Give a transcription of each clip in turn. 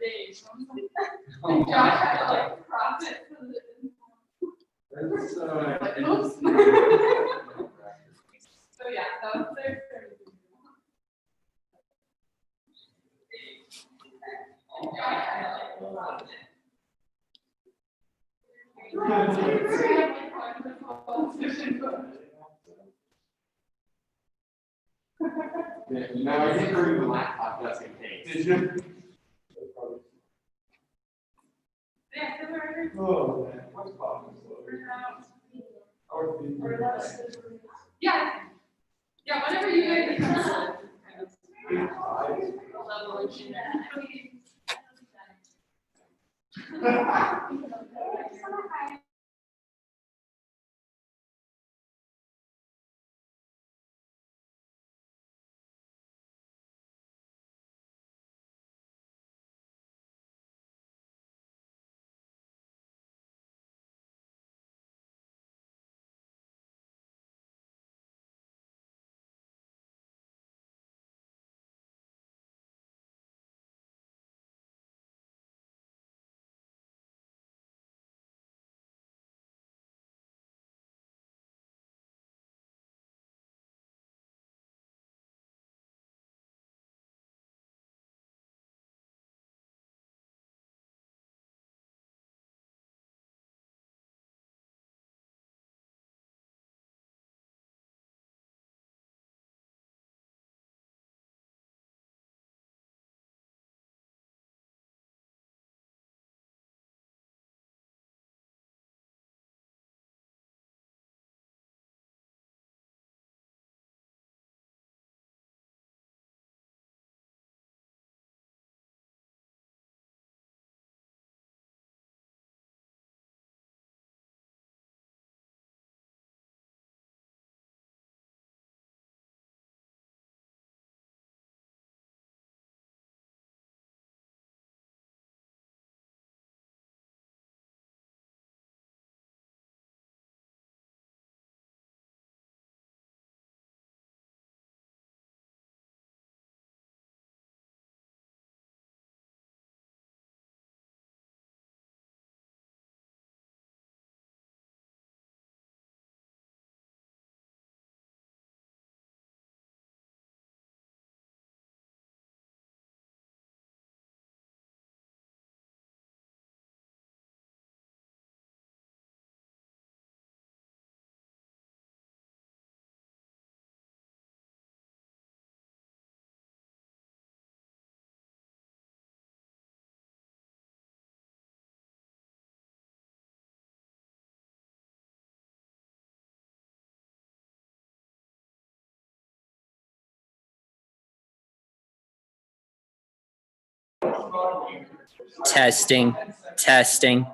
days. And Josh had to like cross it. That's Like, oops. So yeah, that was their. And Josh had to like cross it. No, I didn't bring the laptop just in case. Did you? Yeah, so we're. Oh, man. What's possible? Yeah. Yeah, whatever you guys decide. Testing, testing.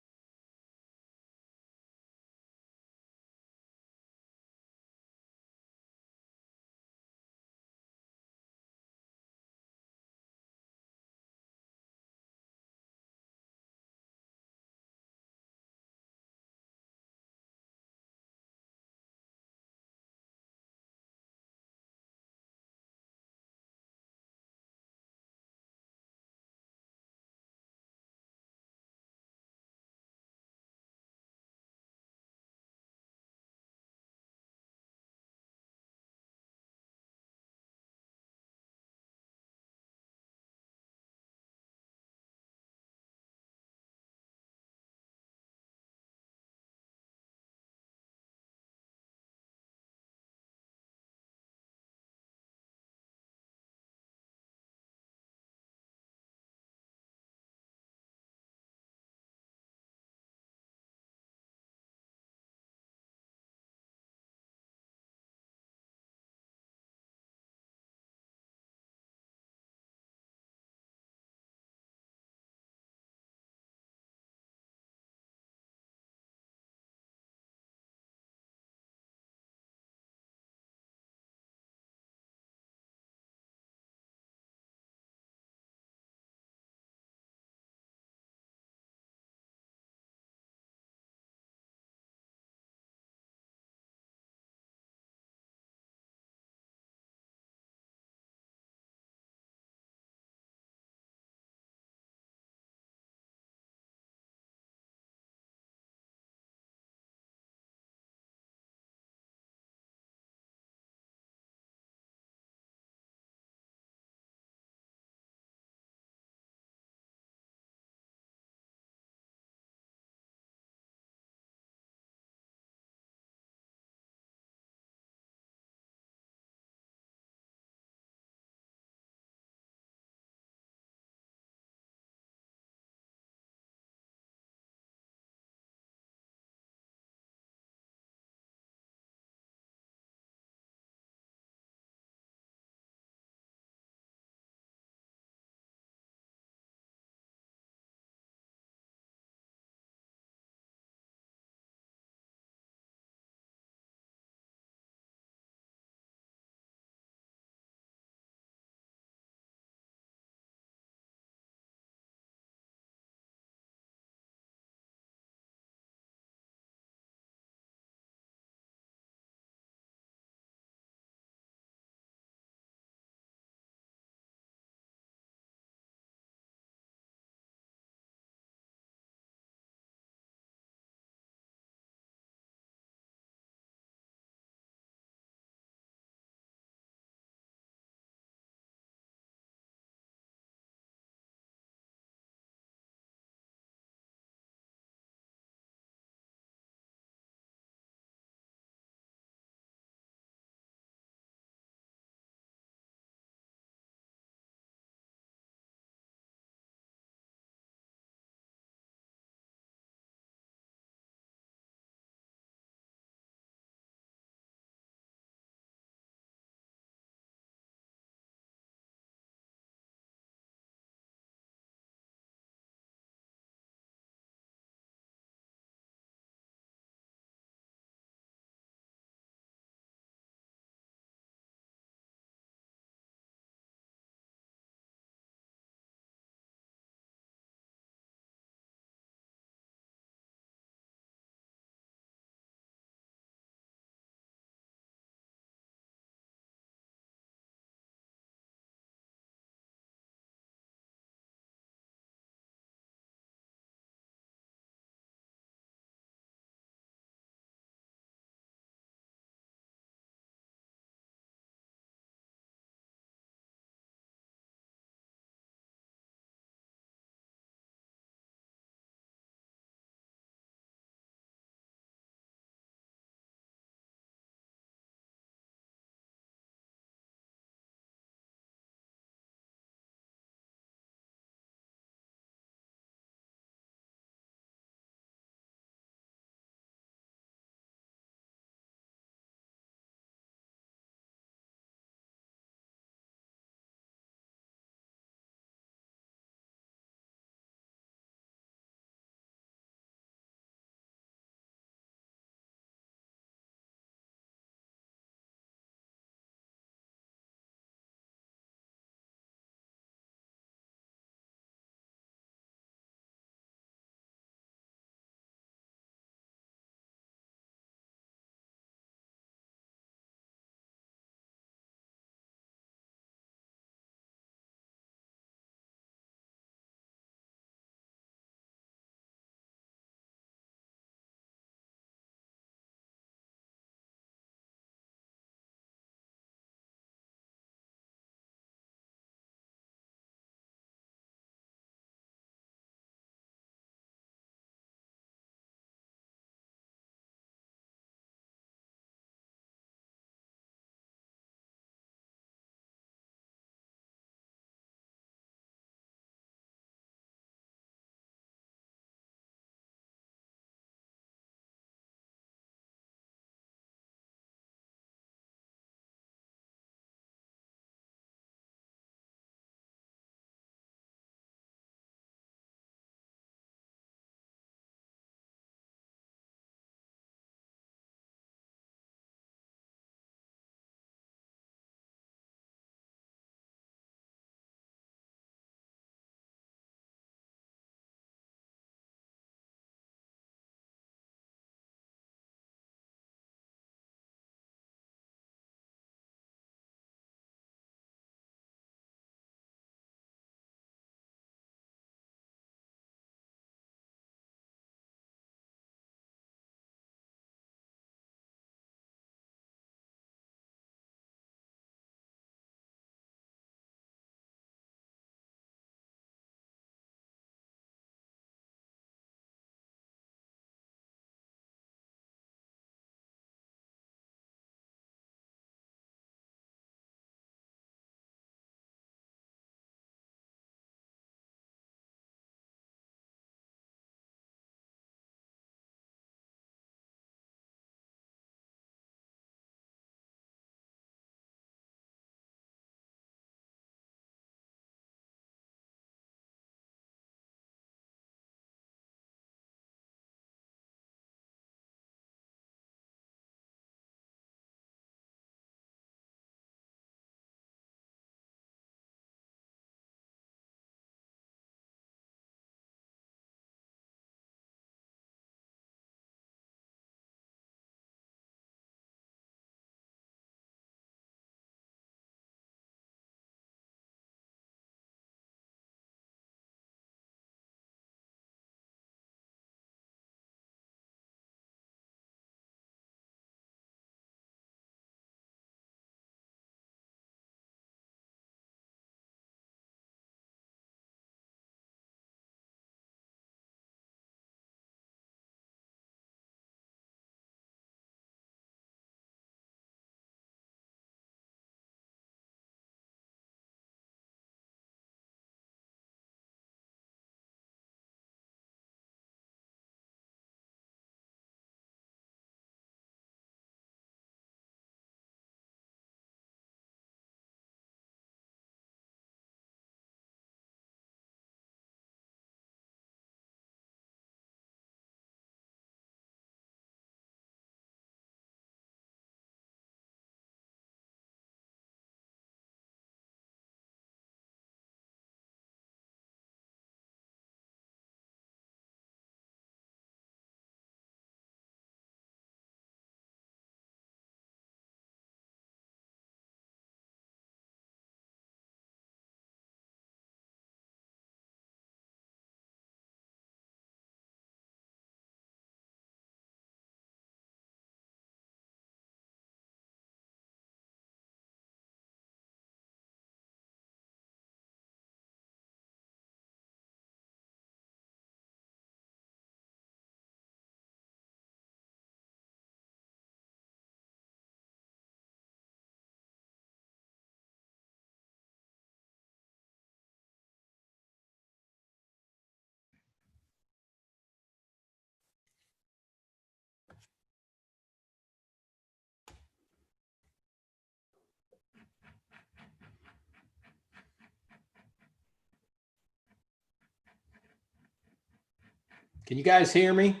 Can you guys hear me?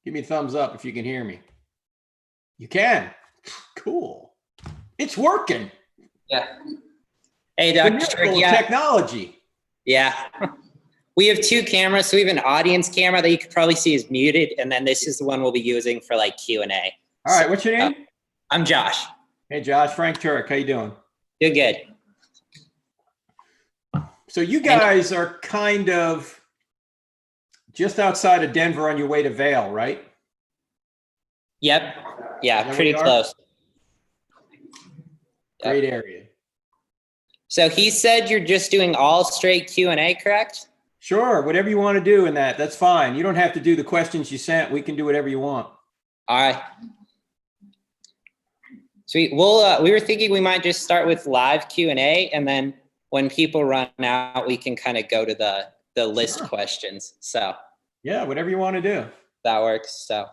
Give me a thumbs up if you can hear me. You can. Cool. It's working. Yeah. Hey, The Dr. miracle Turek, of yeah. technology. Yeah. We have two cameras. So we have an audience camera that you could probably see is muted. And then this is the one we'll be using for like Q&A. All right. What's your name? I'm Josh. Hey, Josh. Frank Turek. How you doing? You're good. So you guys are kind of just outside of Denver on your way to Vail, right? Yep. Yeah, where pretty you are? close. Great area. So he said you're just doing all straight Q&A, correct? Sure. Whatever you want to do in that, that's fine. You don't have to do the questions you sent. We can do whatever you want. All right. Sweet. We'll, we were thinking we might just start with live Q&A, and then when people run out, we can kind of go to the list questions. So yeah, whatever you want to do. That works. So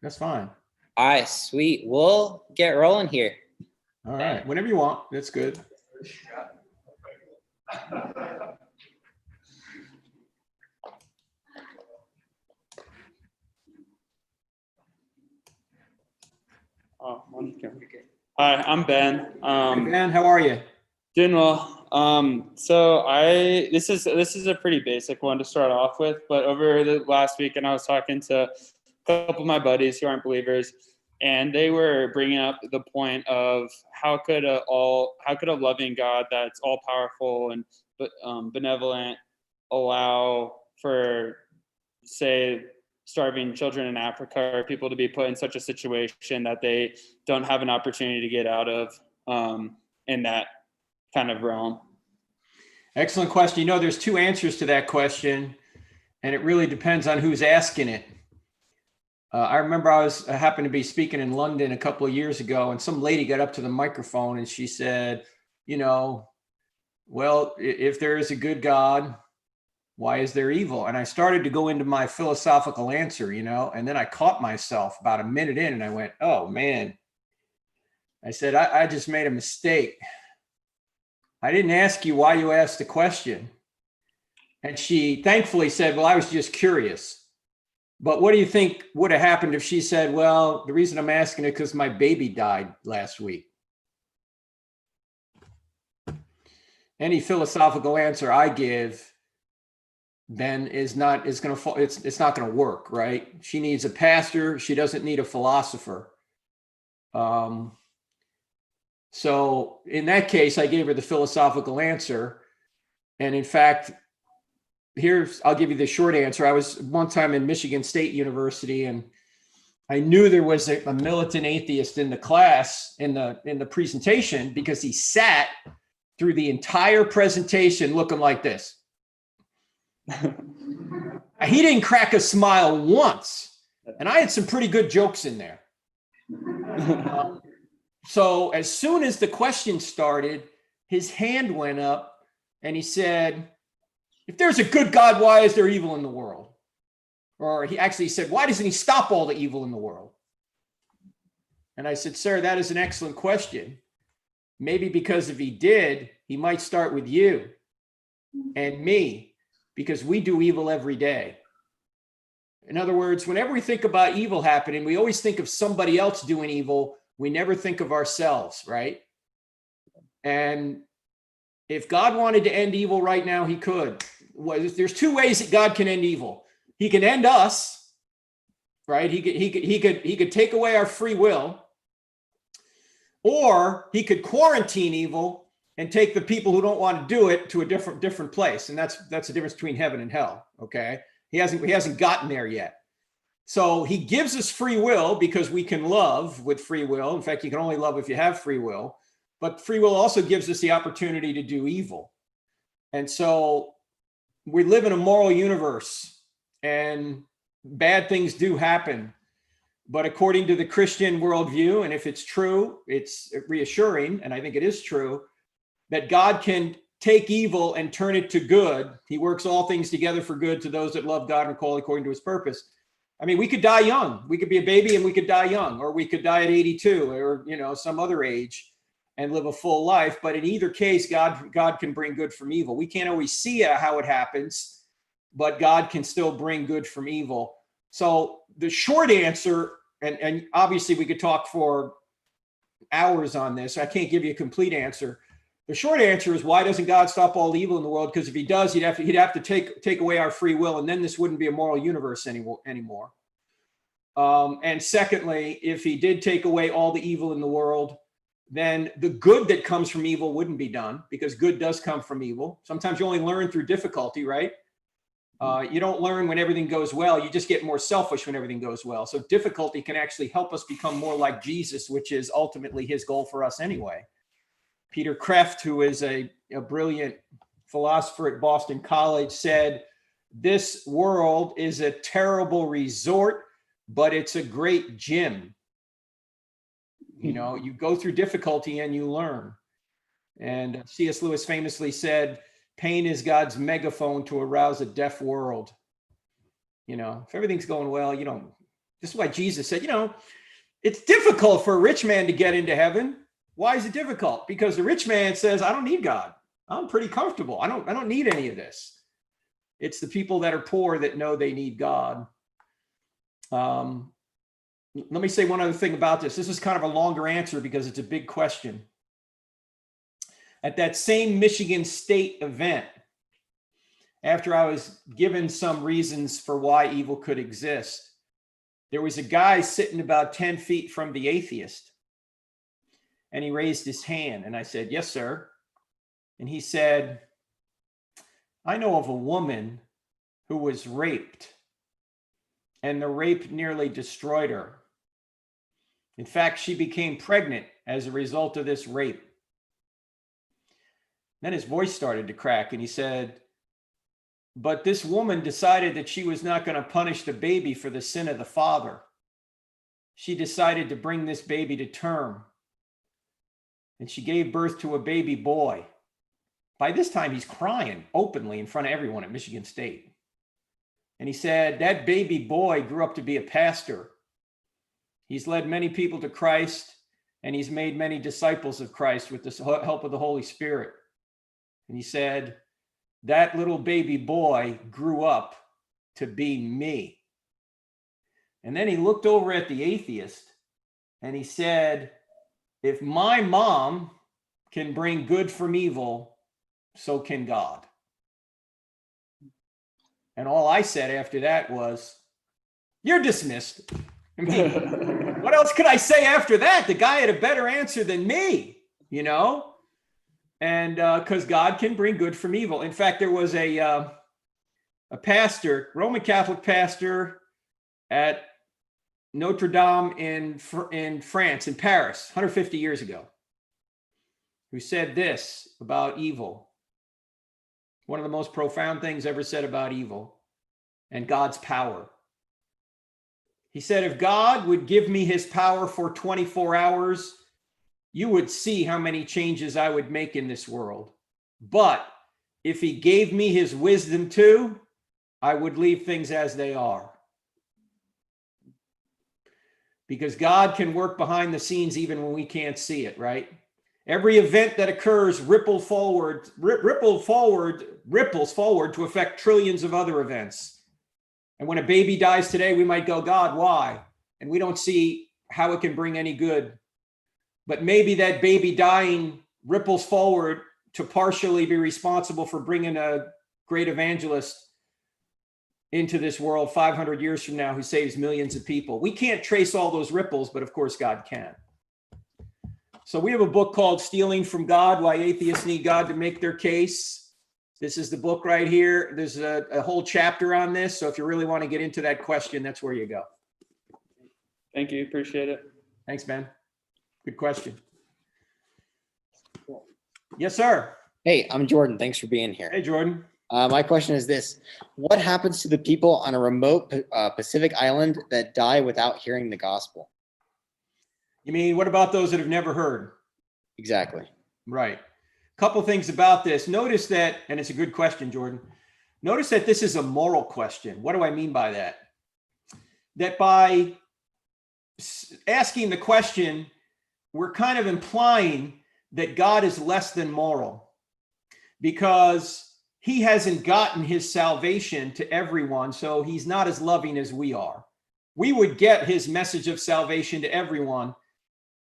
that's fine. All right, sweet. We'll get rolling here. All right. Whenever you want. That's good. Oh, hi, I'm Ben. Hey, Ben, how are you? Doing well. So this is a pretty basic one to start off with, but over the last weekend I was talking to a couple of my buddies who aren't believers, and they were bringing up the point of how could a loving God that's all powerful and benevolent allow for, say, starving children in Africa or people to be put in such a situation that they don't have an opportunity to get out of in that kind of realm? Excellent question. You know, there's two answers to that question, and it really depends on who's asking it. I remember I happened to be speaking in London a couple of years ago, and some lady got up to the microphone and she said, you know, well, if there is a good God, why is there evil? And I started to go into my philosophical answer, you know, and then I caught myself about a minute in and I went, oh man. I said, I just made a mistake. I didn't ask you why you asked the question. And she thankfully said, well, I was just curious. But what do you think would have happened if she said, well, the reason I'm asking it because my baby died last week? Any philosophical answer I give, Ben, it's not going to work, right? She needs a pastor. She doesn't need a philosopher. So in that case, I gave her the philosophical answer. And in fact, I'll give you the short answer. I was one time in Michigan State University, and I knew there was a militant atheist in the class in the presentation because he sat through the entire presentation looking like this. He didn't crack a smile once, and I had some pretty good jokes in there. So as soon as the question started, his hand went up and he said, if there's a good God, why is there evil in the world? Or he actually said, why doesn't he stop all the evil in the world? And I said, sir, that is an excellent question. Maybe because if he did, he might start with you and me, because we do evil every day. In other words, whenever we think about evil happening, we always think of somebody else doing evil. We never think of ourselves, right? And if God wanted to end evil right now, he could. There's two ways that God can end evil. He can end us, right? He could take away our free will, or he could quarantine evil and take the people who don't want to do it to a different place. And that's the difference between heaven and hell. Okay. He hasn't gotten there yet. So he gives us free will because we can love with free will. In fact, you can only love if you have free will, but free will also gives us the opportunity to do evil. And so we live in a moral universe and bad things do happen. But according to the Christian worldview, and if it's true, it's reassuring, and I think it is true, that God can take evil and turn it to good. He works all things together for good to those that love God and are called according to his purpose. I mean, we could die young. We could be a baby and we could die young, or we could die at 82 or, some other age and live a full life. But in either case, God can bring good from evil. We can't always see how it happens, but God can still bring good from evil. So the short answer, and obviously we could talk for hours on this. I can't give you a complete answer. The short answer is, why doesn't God stop all evil in the world? Because if he does, he'd have to take away our free will, and then this wouldn't be a moral universe anymore. And secondly, if he did take away all the evil in the world, then the good that comes from evil wouldn't be done, because good does come from evil. Sometimes you only learn through difficulty, right? You don't learn when everything goes well. You just get more selfish when everything goes well. So difficulty can actually help us become more like Jesus, which is ultimately his goal for us anyway. Peter Kreeft, who is a brilliant philosopher at Boston College, said, "This world is a terrible resort, but it's a great gym." You know, you go through difficulty and you learn. And C.S. Lewis famously said, "Pain is God's megaphone to arouse a deaf world." You know, if everything's going well, this is why Jesus said, it's difficult for a rich man to get into heaven. Why is it difficult? Because the rich man says, "I don't need God. I'm pretty comfortable. I don't need any of this." It's the people that are poor that know they need God. Let me say one other thing about this. This is kind of a longer answer because it's a big question. At that same Michigan State event, after I was given some reasons for why evil could exist, there was a guy sitting about 10 feet from the atheist. And he raised his hand, and I said, "Yes, sir." And he said, "I know of a woman who was raped, and the rape nearly destroyed her. In fact, she became pregnant as a result of this rape." Then his voice started to crack, and he said, "But this woman decided that she was not going to punish the baby for the sin of the father. She decided to bring this baby to term. And she gave birth to a baby boy." By this time, he's crying openly in front of everyone at Michigan State. And he said, "That baby boy grew up to be a pastor. He's led many people to Christ, and he's made many disciples of Christ with the help of the Holy Spirit." And he said, "That little baby boy grew up to be me." And then he looked over at the atheist and he said, "If my mom can bring good from evil, so can God." And all I said after that was, "You're dismissed." I mean, what else could I say after that? The guy had a better answer than me, and because God can bring good from evil. In fact, there was a pastor, Roman Catholic pastor at Notre Dame in France, in Paris, 150 years ago, who said this about evil. One of the most profound things ever said about evil and God's power. He said, "If God would give me his power for 24 hours, you would see how many changes I would make in this world. But if he gave me his wisdom too, I would leave things as they are." Because God can work behind the scenes even when we can't see it, right? Every event that occurs ripples forward to affect trillions of other events. And when a baby dies today, we might go, "God, why?" And we don't see how it can bring any good. But maybe that baby dying ripples forward to partially be responsible for bringing a great evangelist into this world 500 years from now who saves millions of people. We can't trace all those ripples, but of course God can. So we have a book called Stealing from God, Why Atheists Need God to Make Their Case. This is the book right here. There's a whole chapter on this. So if you really want to get into that question, that's where you go. Thank you. Appreciate it. Thanks, Ben. Good question. Yes, sir. Hey, I'm Jordan. Thanks for being here. Hey, Jordan. My question is this: what happens to the people on a remote Pacific island that die without hearing the gospel? You mean, what about those that have never heard? Exactly. Right. Couple things about this. Notice that, and it's a good question, Jordan. Notice that this is a moral question. What do I mean by that? That by asking the question, we're kind of implying that God is less than moral, because he hasn't gotten his salvation to everyone, so he's not as loving as we are. We would get his message of salvation to everyone,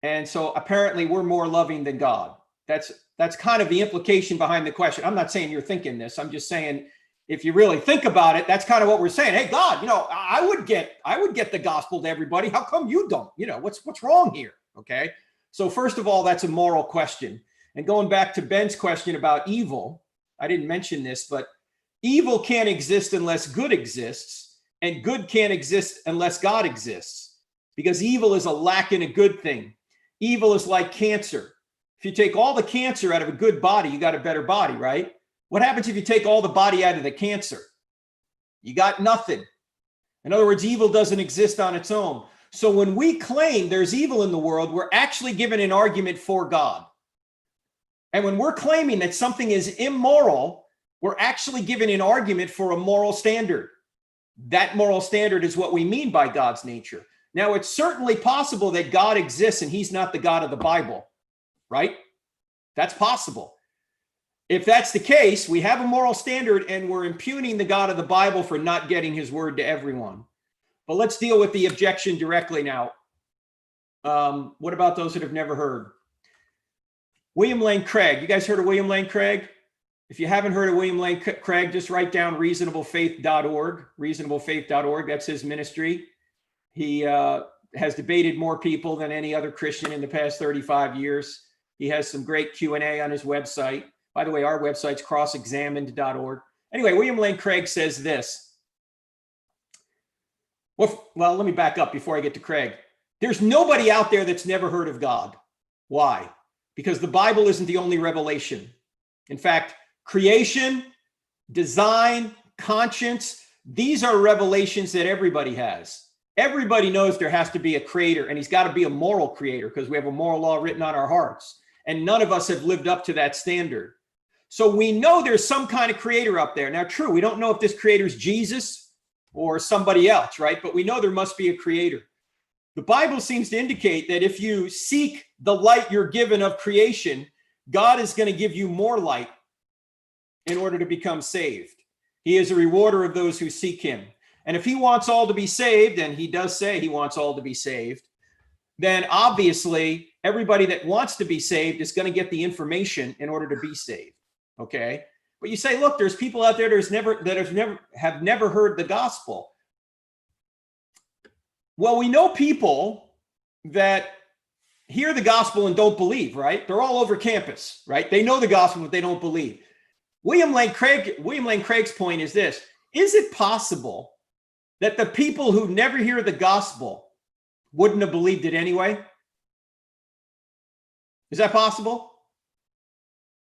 and so apparently we're more loving than God. That's kind of the implication behind the question. I'm not saying you're thinking this. I'm just saying, if you really think about it, that's kind of what we're saying. Hey, God, I would get the gospel to everybody. How come you don't? What's wrong here? Okay. So first of all, that's a moral question. And going back to Ben's question about evil, I didn't mention this, but evil can't exist unless good exists, and good can't exist unless God exists, because evil is a lack in a good thing. Evil is like cancer. If you take all the cancer out of a good body, you got a better body, right? What happens if you take all the body out of the cancer? You got nothing. In other words, evil doesn't exist on its own. So when we claim there's evil in the world, we're actually giving an argument for God. And when we're claiming that something is immoral, we're actually giving an argument for a moral standard. That moral standard is what we mean by God's nature. Now, it's certainly possible that God exists and he's not the God of the Bible, right? That's possible. If that's the case, we have a moral standard and we're impugning the God of the Bible for not getting his word to everyone. But let's deal with the objection directly now. What about those that have never heard? William Lane Craig. You guys heard of William Lane Craig? If you haven't heard of William Lane Craig, just write down reasonablefaith.org. Reasonablefaith.org. That's his ministry. He has debated more people than any other Christian in the past 35 years. He has some great Q&A on his website. By the way, our website's crossexamined.org. Anyway, William Lane Craig says this. Well, let me back up before I get to Craig. There's nobody out there that's never heard of God. Why? Because the Bible isn't the only revelation. In fact, creation, design, conscience, these are revelations that everybody has. Everybody knows there has to be a creator, and he's got to be a moral creator because we have a moral law written on our hearts. And none of us have lived up to that standard. So we know there's some kind of creator up there. Now, true, we don't know if this creator is Jesus or somebody else, right? But we know there must be a creator. The Bible seems to indicate that if you seek the light you're given of creation, God is going to give you more light in order to become saved. He is a rewarder of those who seek him. And if he wants all to be saved, and he does say he wants all to be saved, then obviously everybody that wants to be saved is going to get the information in order to be saved. Okay. But you say, look, there's people out there that have never heard the gospel. Well, we know people that hear the gospel and don't believe, right? They're all over campus, right? They know the gospel, but they don't believe. William Lane Craig's point is this. Is it possible that the people who never hear the gospel wouldn't have believed it anyway? Is that possible?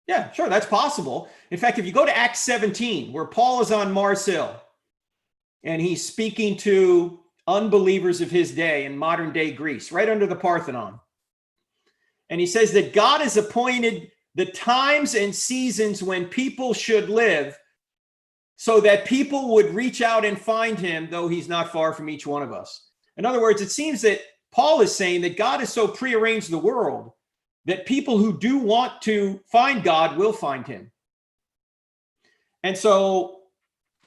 Yeah, sure, that's possible. In fact, if you go to Acts 17, where Paul is on Mars Hill, and he's speaking to unbelievers of his day in modern day Greece, right under the Parthenon. And he says that God has appointed the times and seasons when people should live so that people would reach out and find him, though he's not far from each one of us. In other words, it seems that Paul is saying that God has so prearranged the world that people who do want to find God will find him. And so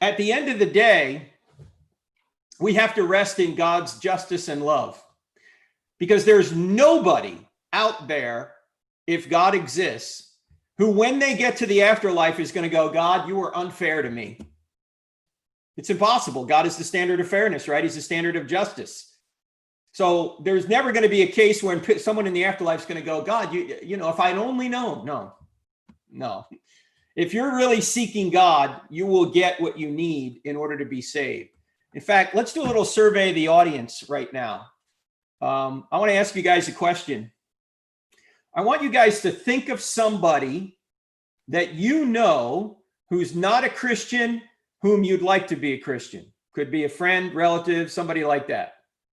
at the end of the day, we have to rest in God's justice and love, because there's nobody out there, if God exists, who when they get to the afterlife is going to go, God, you were unfair to me. It's impossible. God is the standard of fairness, right? He's the standard of justice. So there's never going to be a case when someone in the afterlife is going to go, God, you know, if I'd only known. No. If you're really seeking God, you will get what you need in order to be saved. In fact, let's do a little survey of the audience right now. I want to ask you guys a question. I want you guys to think of somebody that you know who's not a Christian, whom you'd like to be a Christian. Could be a friend, relative, somebody like that.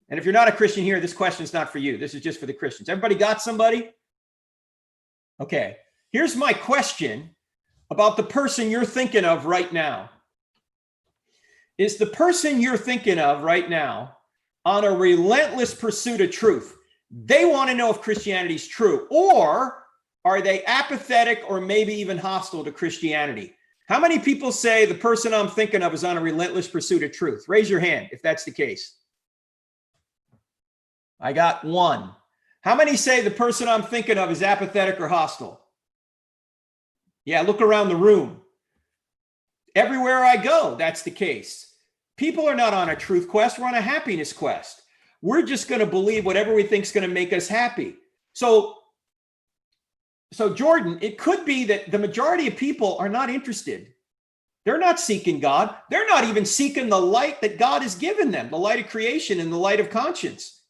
And if you're not a Christian here, this question's not for you. This is just for the Christians. Everybody got somebody? Okay. Here's my question about the person you're thinking of right now. Is the person you're thinking of right now on a relentless pursuit of truth? They want to know if Christianity is true, or are they apathetic or maybe even hostile to Christianity? How many people say the person I'm thinking of is on a relentless pursuit of truth? Raise your hand if that's the case. I got one. How many say the person I'm thinking of is apathetic or hostile? Yeah, look around the room. Everywhere I go, that's the case. People are not on a truth quest. We're on a happiness quest. We're just going to believe whatever we think is going to make us happy. So Jordan, it could be that the majority of people are not interested. They're not seeking God. They're not even seeking the light that God has given them, the light of creation and the light of conscience.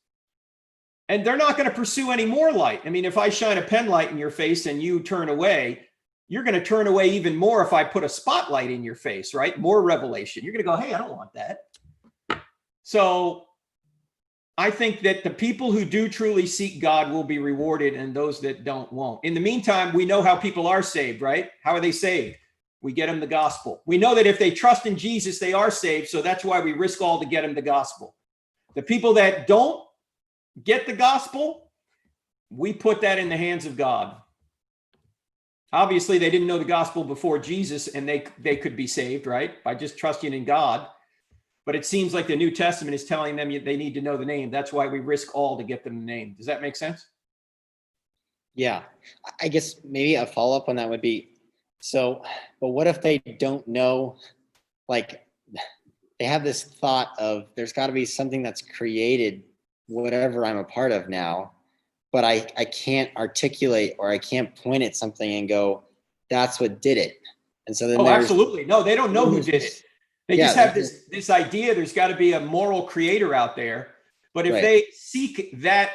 And they're not going to pursue any more light. I mean, if I shine a pen light in your face and you turn away, you're going to turn away even more if I put a spotlight in your face, right? More revelation. You're going to go, hey, I don't want that. So I think that the people who do truly seek God will be rewarded and those that don't won't. In the meantime, we know how people are saved, right? How are they saved? We get them the gospel. We know that if they trust in Jesus, they are saved. So that's why we risk all to get them the gospel. The people that don't get the gospel, we put that in the hands of God. Obviously, they didn't know the gospel before Jesus and they could be saved, right? By just trusting in God. But it seems like the New Testament is telling them they need to know the name. That's why we risk all to get them the name. Does that make sense? Yeah. I guess maybe a follow-up on that would be, so, but what if they don't know, like they have this thought of there's got to be something that's created whatever I'm a part of now, but I can't articulate or I can't point at something and go, that's what did it. And so then absolutely. No, they don't know who did it. They just have this idea there's got to be a moral creator out there. But if they seek that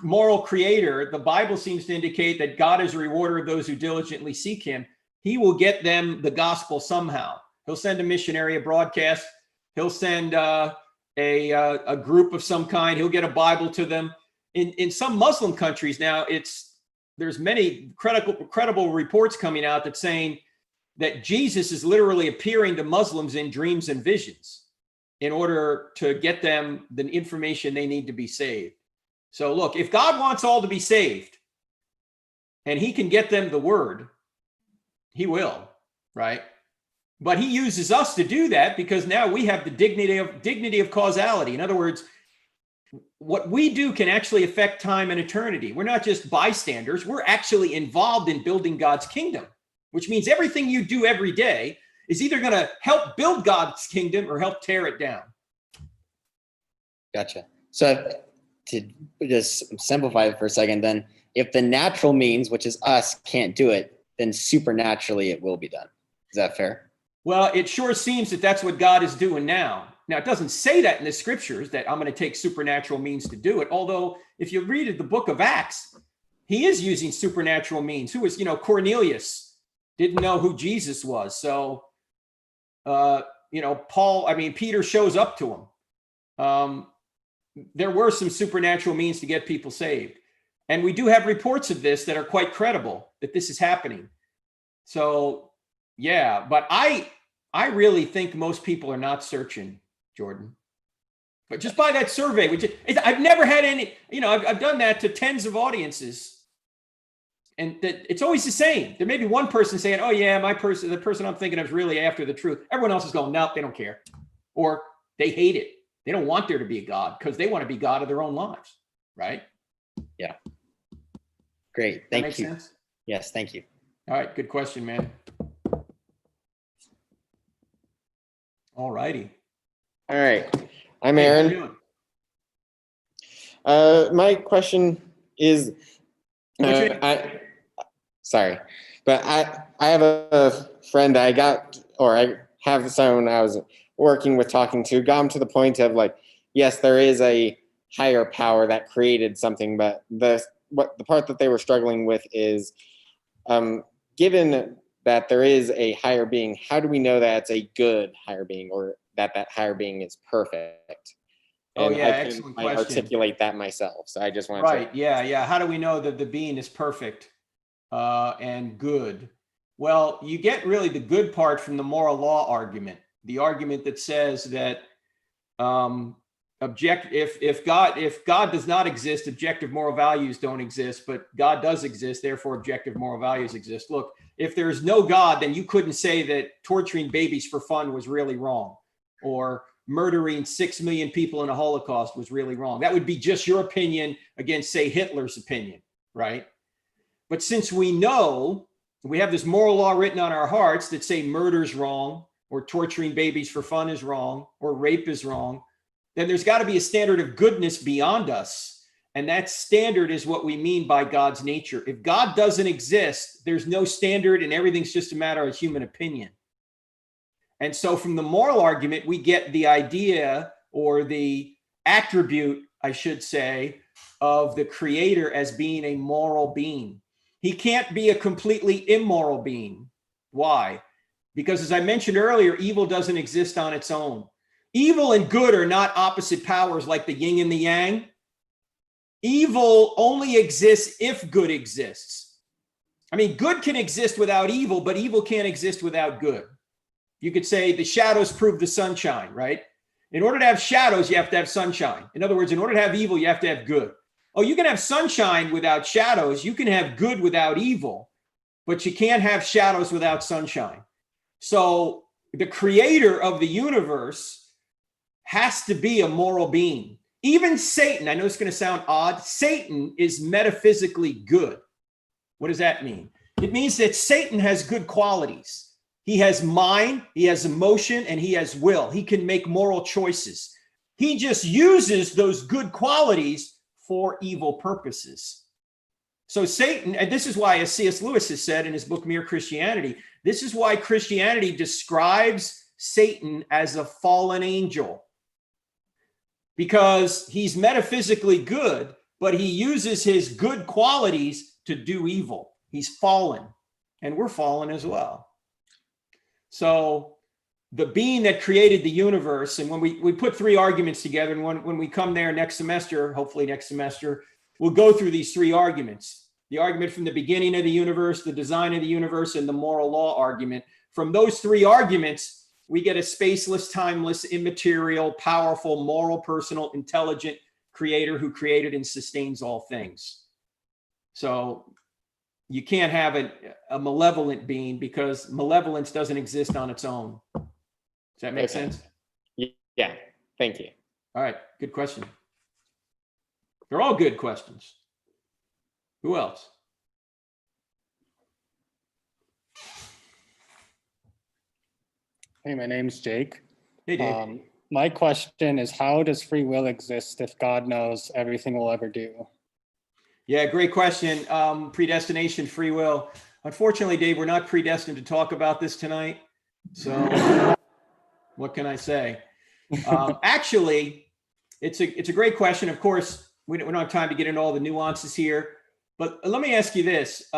moral creator, the Bible seems to indicate that God is a rewarder of those who diligently seek him. He will get them the gospel somehow. He'll send a missionary, a broadcast. He'll send a group of some kind. He'll get a Bible to them. In some Muslim countries now, there's many credible reports coming out that saying that Jesus is literally appearing to Muslims in dreams and visions in order to get them the information they need to be saved. So look, if God wants all to be saved and he can get them the word, he will, right? But he uses us to do that because now we have the dignity of causality. In other words, what we do can actually affect time and eternity. We're not just bystanders. We're actually involved in building God's kingdom, which means everything you do every day is either going to help build God's kingdom or help tear it down. Gotcha. So to just simplify it for a second, then if the natural means, which is us, can't do it, then supernaturally it will be done. Is that fair? Well, it sure seems that that's what God is doing now. Now, it doesn't say that in the scriptures that I'm going to take supernatural means to do it. Although if you read the book of Acts, he is using supernatural means. Who was, Cornelius didn't know who Jesus was. So, Peter shows up to him. There were some supernatural means to get people saved. And we do have reports of this that are quite credible, that this is happening. So, yeah, but I really think most people are not searching, Jordan. But just by that survey, I've never had any, I've done that to tens of audiences. And that it's always the same. There may be one person saying, oh yeah, the person I'm thinking of is really after the truth. Everyone else is going, no, they don't care. Or they hate it. They don't want there to be a God because they want to be God of their own lives. Right? Yeah. Great. Thank you. That make sense? Yes. Thank you. All right. Good question, man. All righty. All right. I'm Hey, how you Aaron. doing? My question is, What's your name? I have a friend I have someone I was working with, talking to, got him to the point of like, yes, there is a higher power that created something, but the part that they were struggling with is, given that there is a higher being, how do we know that it's a good higher being or that higher being is perfect? And Excellent I question. articulate that myself. So I just wanted Right. Yeah. How do we know that the being is perfect and good? Well, you get really the good part from the moral law argument, the argument that says that If God does not exist, objective moral values don't exist, but God does exist, therefore objective moral values exist. Look, if there's no God, then you couldn't say that torturing babies for fun was really wrong, or murdering 6 million people in a Holocaust was really wrong. That would be just your opinion against, say, Hitler's opinion, right? But since we know, we have this moral law written on our hearts that say murder's wrong, or torturing babies for fun is wrong, or rape is wrong, then there's got to be a standard of goodness beyond us. And that standard is what we mean by God's nature. If God doesn't exist, there's no standard and everything's just a matter of human opinion. And so from the moral argument, we get the idea, or the attribute, I should say, of the creator as being a moral being. He can't be a completely immoral being. Why? Because as I mentioned earlier, evil doesn't exist on its own. Evil and good are not opposite powers like the yin and the yang. Evil only exists if good exists. I mean, good can exist without evil, but evil can't exist without good. You could say the shadows prove the sunshine, right? In order to have shadows, you have to have sunshine. In other words, in order to have evil, you have to have good. Oh, you can have sunshine without shadows. You can have good without evil, but you can't have shadows without sunshine. So the creator of the universe has to be a moral being. Even Satan, I know it's going to sound odd, Satan is metaphysically good. What does that mean? It means that Satan has good qualities. He has mind, he has emotion, and he has will. He can make moral choices. He just uses those good qualities for evil purposes. So Satan, and this is why, as C.S. Lewis has said in his book, Mere Christianity, this is why Christianity describes Satan as a fallen angel. Because he's metaphysically good, but he uses his good qualities to do evil. He's fallen, and we're fallen as well. So the being that created the universe, and when we put three arguments together, and when we come there next semester, hopefully next semester, we'll go through these three arguments. The argument from the beginning of the universe, the design of the universe, and the moral law argument. From those three arguments, we get a spaceless, timeless, immaterial, powerful, moral, personal, intelligent creator who created and sustains all things. So you can't have a malevolent being, because malevolence doesn't exist on its own. Does that make sense? Yeah, thank you. All right, good question. They're all good questions. Who else? Hey, my name's Jake. Hey, Dave. My question is, how does free will exist if God knows everything we'll ever do? Yeah, great question. Predestination, free will. Unfortunately, Dave, we're not predestined to talk about this tonight. So what can I say? Actually, it's a great question. Of course, we don't have time to get into all the nuances here, but let me ask you this.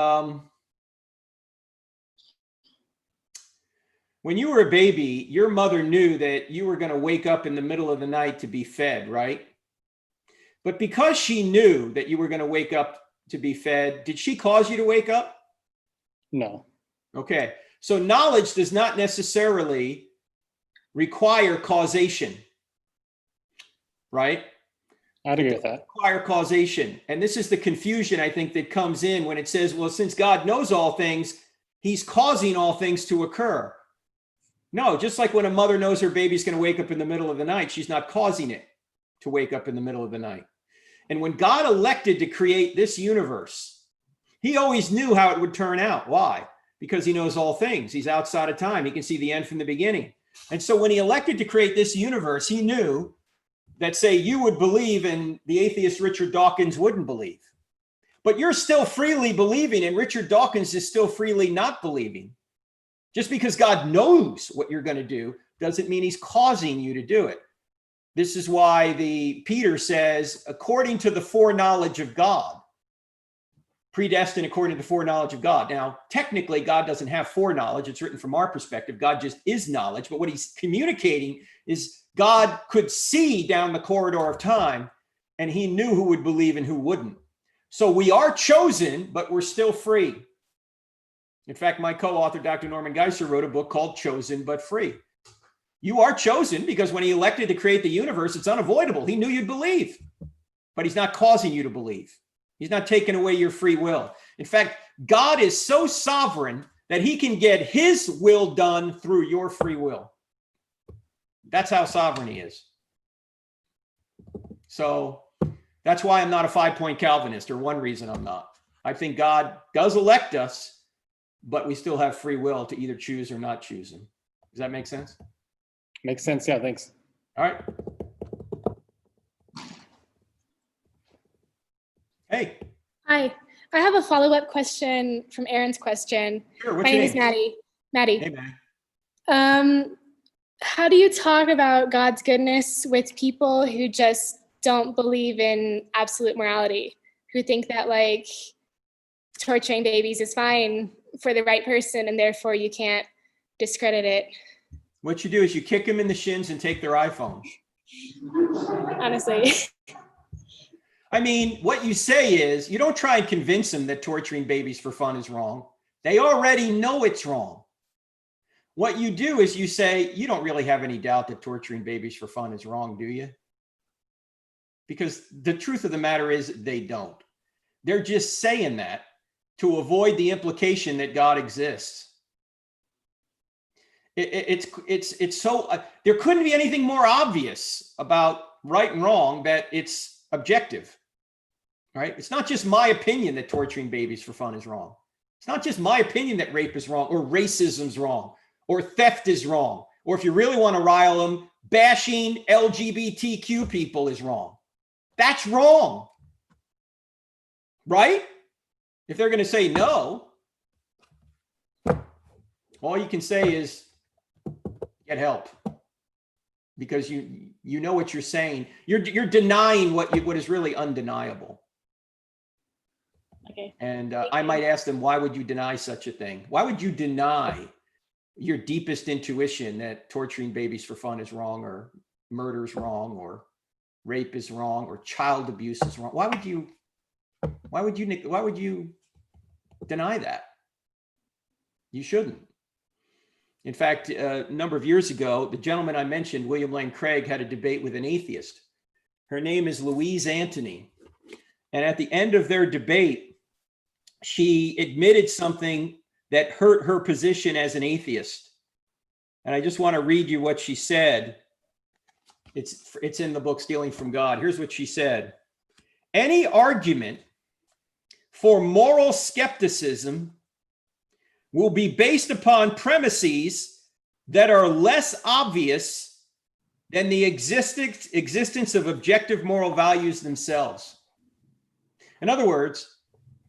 When you were a baby, your mother knew that you were going to wake up in the middle of the night to be fed, right? But because she knew that you were going to wake up to be fed, did she cause you to wake up? No. Okay. So knowledge does not necessarily require causation, right? I'd agree with that. Require causation. And this is the confusion, I think, that comes in when it says, well, since God knows all things, he's causing all things to occur. No, just like when a mother knows her baby's going to wake up in the middle of the night, she's not causing it to wake up in the middle of the night. And when God elected to create this universe, he always knew how it would turn out. Why? Because he knows all things. He's outside of time. He can see the end from the beginning. And so when he elected to create this universe, he knew that, say, you would believe and the atheist Richard Dawkins wouldn't believe. But you're still freely believing, and Richard Dawkins is still freely not believing. Just because God knows what you're going to do doesn't mean he's causing you to do it. This is why Peter says, according to the foreknowledge of God, predestined according to the foreknowledge of God. Now, technically, God doesn't have foreknowledge. It's written from our perspective. God just is knowledge. But what he's communicating is God could see down the corridor of time, and he knew who would believe and who wouldn't. So we are chosen, but we're still free. In fact, my co-author, Dr. Norman Geisler, wrote a book called Chosen But Free. You are chosen because when he elected to create the universe, it's unavoidable. He knew you'd believe, but he's not causing you to believe. He's not taking away your free will. In fact, God is so sovereign that he can get his will done through your free will. That's how sovereign he is. So that's why I'm not a 5-point Calvinist, or one reason I'm not. I think God does elect us, but we still have free will to either choose or not choose him. Does that make sense? Makes sense. Yeah, thanks. All right. Hey, Hi, I have a follow-up question from Aaron's question. sure. My What's name your is name? Maddie. Hey, man. How do you talk about God's goodness with people who just don't believe in absolute morality, who think that like torturing babies is fine for the right person and therefore you can't discredit it? What you do is you kick them in the shins and take their iPhone. Honestly. I mean, what you say is you don't try and convince them that torturing babies for fun is wrong. They already know it's wrong. What you do is you say, you don't really have any doubt that torturing babies for fun is wrong, do you? Because the truth of the matter is they don't. They're just saying that to avoid the implication that God exists. It's so, there couldn't be anything more obvious about right and wrong that it's objective, right? It's not just my opinion that torturing babies for fun is wrong. It's not just my opinion that rape is wrong, or racism's wrong, or theft is wrong, or if you really want to rile them, bashing LGBTQ people is wrong. That's wrong, right? If they're going to say no, all you can say is get help, because you know what you're saying. You're denying what is really undeniable. Okay. And I might ask them, why would you deny such a thing? Why would you deny your deepest intuition that torturing babies for fun is wrong, or murder is wrong, or rape is wrong, or child abuse is wrong? Why would you deny that? You shouldn't. In fact, a number of years ago, the gentleman I mentioned, William Lane Craig, had a debate with an atheist. Her name is Louise Anthony. And at the end of their debate, she admitted something that hurt her position as an atheist. And I just want to read you what she said. It's in the book, Stealing from God. Here's what she said. Any argument for moral skepticism will be based upon premises that are less obvious than the existence of objective moral values themselves. In other words,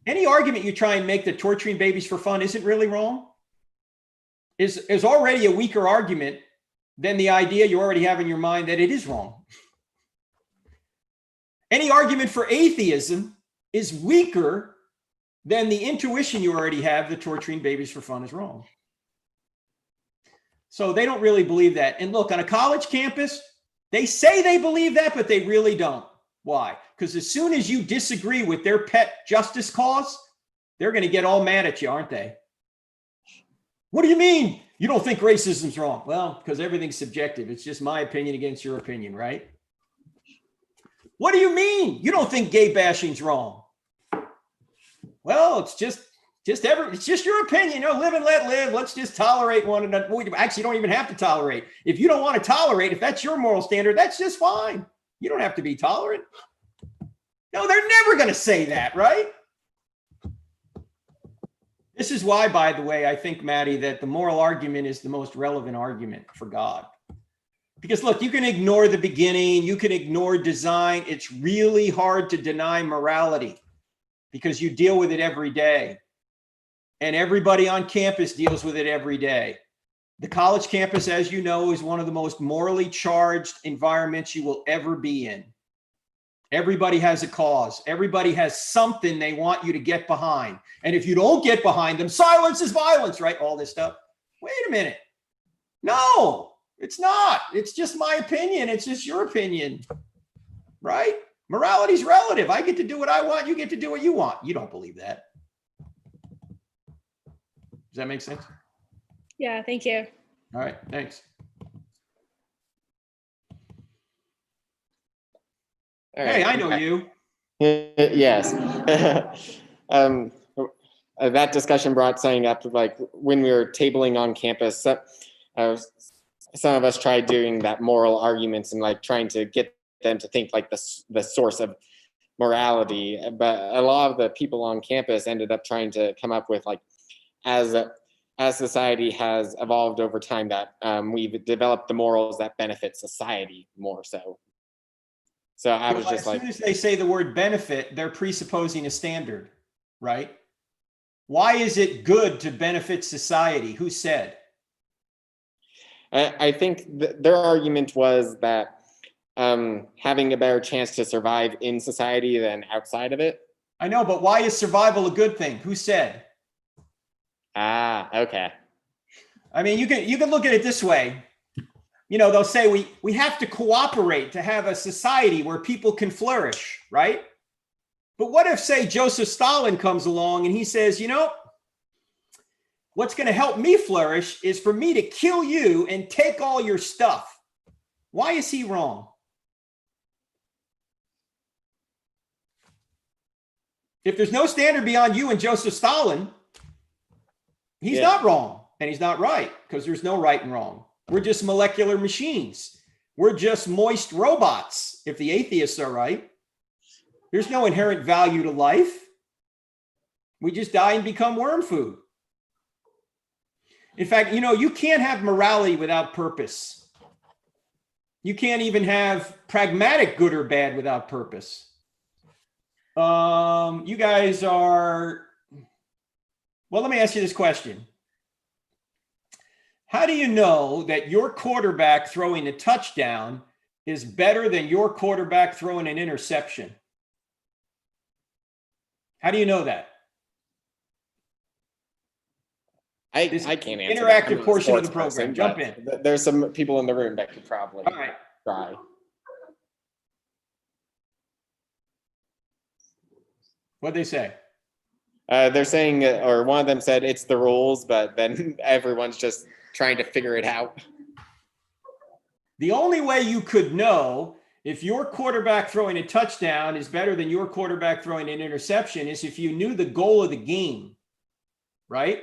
any argument you try and make that torturing babies for fun isn't really wrong is already a weaker argument than the idea you already have in your mind that it is wrong. Any argument for atheism is weaker than the intuition you already have that torturing babies for fun is wrong. So they don't really believe that. And look, on a college campus, they say they believe that, but they really don't. Why? Because as soon as you disagree with their pet justice cause, they're going to get all mad at you, aren't they? What do you mean you don't think racism's wrong? Well, because everything's subjective. It's just my opinion against your opinion, right? What do you mean you don't think gay bashing's wrong? Well, it's just your opinion. You know, live and let live. Let's just tolerate one another. We actually don't even have to tolerate. If you don't want to tolerate, if that's your moral standard, that's just fine. You don't have to be tolerant. No, they're never going to say that, right? This is why, by the way, I think, Maddie, that the moral argument is the most relevant argument for God. Because look, you can ignore the beginning, you can ignore design. It's really hard to deny morality because you deal with it every day. And everybody on campus deals with it every day. The college campus, as you know, is one of the most morally charged environments you will ever be in. Everybody has a cause. Everybody has something they want you to get behind. And if you don't get behind them, silence is violence, right? All this stuff. Wait a minute. No, it's not. It's just my opinion. It's just your opinion, right? Morality is relative. I get to do what I want. You get to do what you want. You don't believe that. Does that make sense? Yeah, thank you. All right, thanks. All Hey, right. I know you. Yes. That discussion brought something up like when we were tabling on campus, some of us tried doing that moral arguments and like trying to get them to think like the source of morality. But a lot of the people on campus ended up trying to come up with like, as society has evolved over time, that we've developed the morals that benefit society more so. So I was just As like, soon as they say the word benefit, they're presupposing a standard, right? Why is it good to benefit society? Who said? I think their argument was that having a better chance to survive in society than outside of it. I know, but why is survival a good thing? Who said? Ah, okay. I mean, you can look at it this way. You know, they'll say we have to cooperate to have a society where people can flourish, right? But what if, say, Joseph Stalin comes along and he says, you know, what's going to help me flourish is for me to kill you and take all your stuff. Why is he wrong? If there's no standard beyond you and Joseph Stalin, he's not wrong and he's not right, because there's no right and wrong. We're just molecular machines. We're just moist robots, if the atheists are right. There's no inherent value to life. We just die and become worm food. In fact, you know, you can't have morality without purpose. You can't even have pragmatic good or bad without purpose. You guys are, well, let me ask you this question. How do you know that your quarterback throwing a touchdown is better than your quarterback throwing an interception? How do you know that? I can't answer interactive that. I'm not a portion of the sports program. person, Jump but in. There's some people in the room that could probably All right. try. What'd they say? They're saying, or one of them said it's the rules, but then everyone's just trying to figure it out. The only way you could know if your quarterback throwing a touchdown is better than your quarterback throwing an interception is if you knew the goal of the game, right?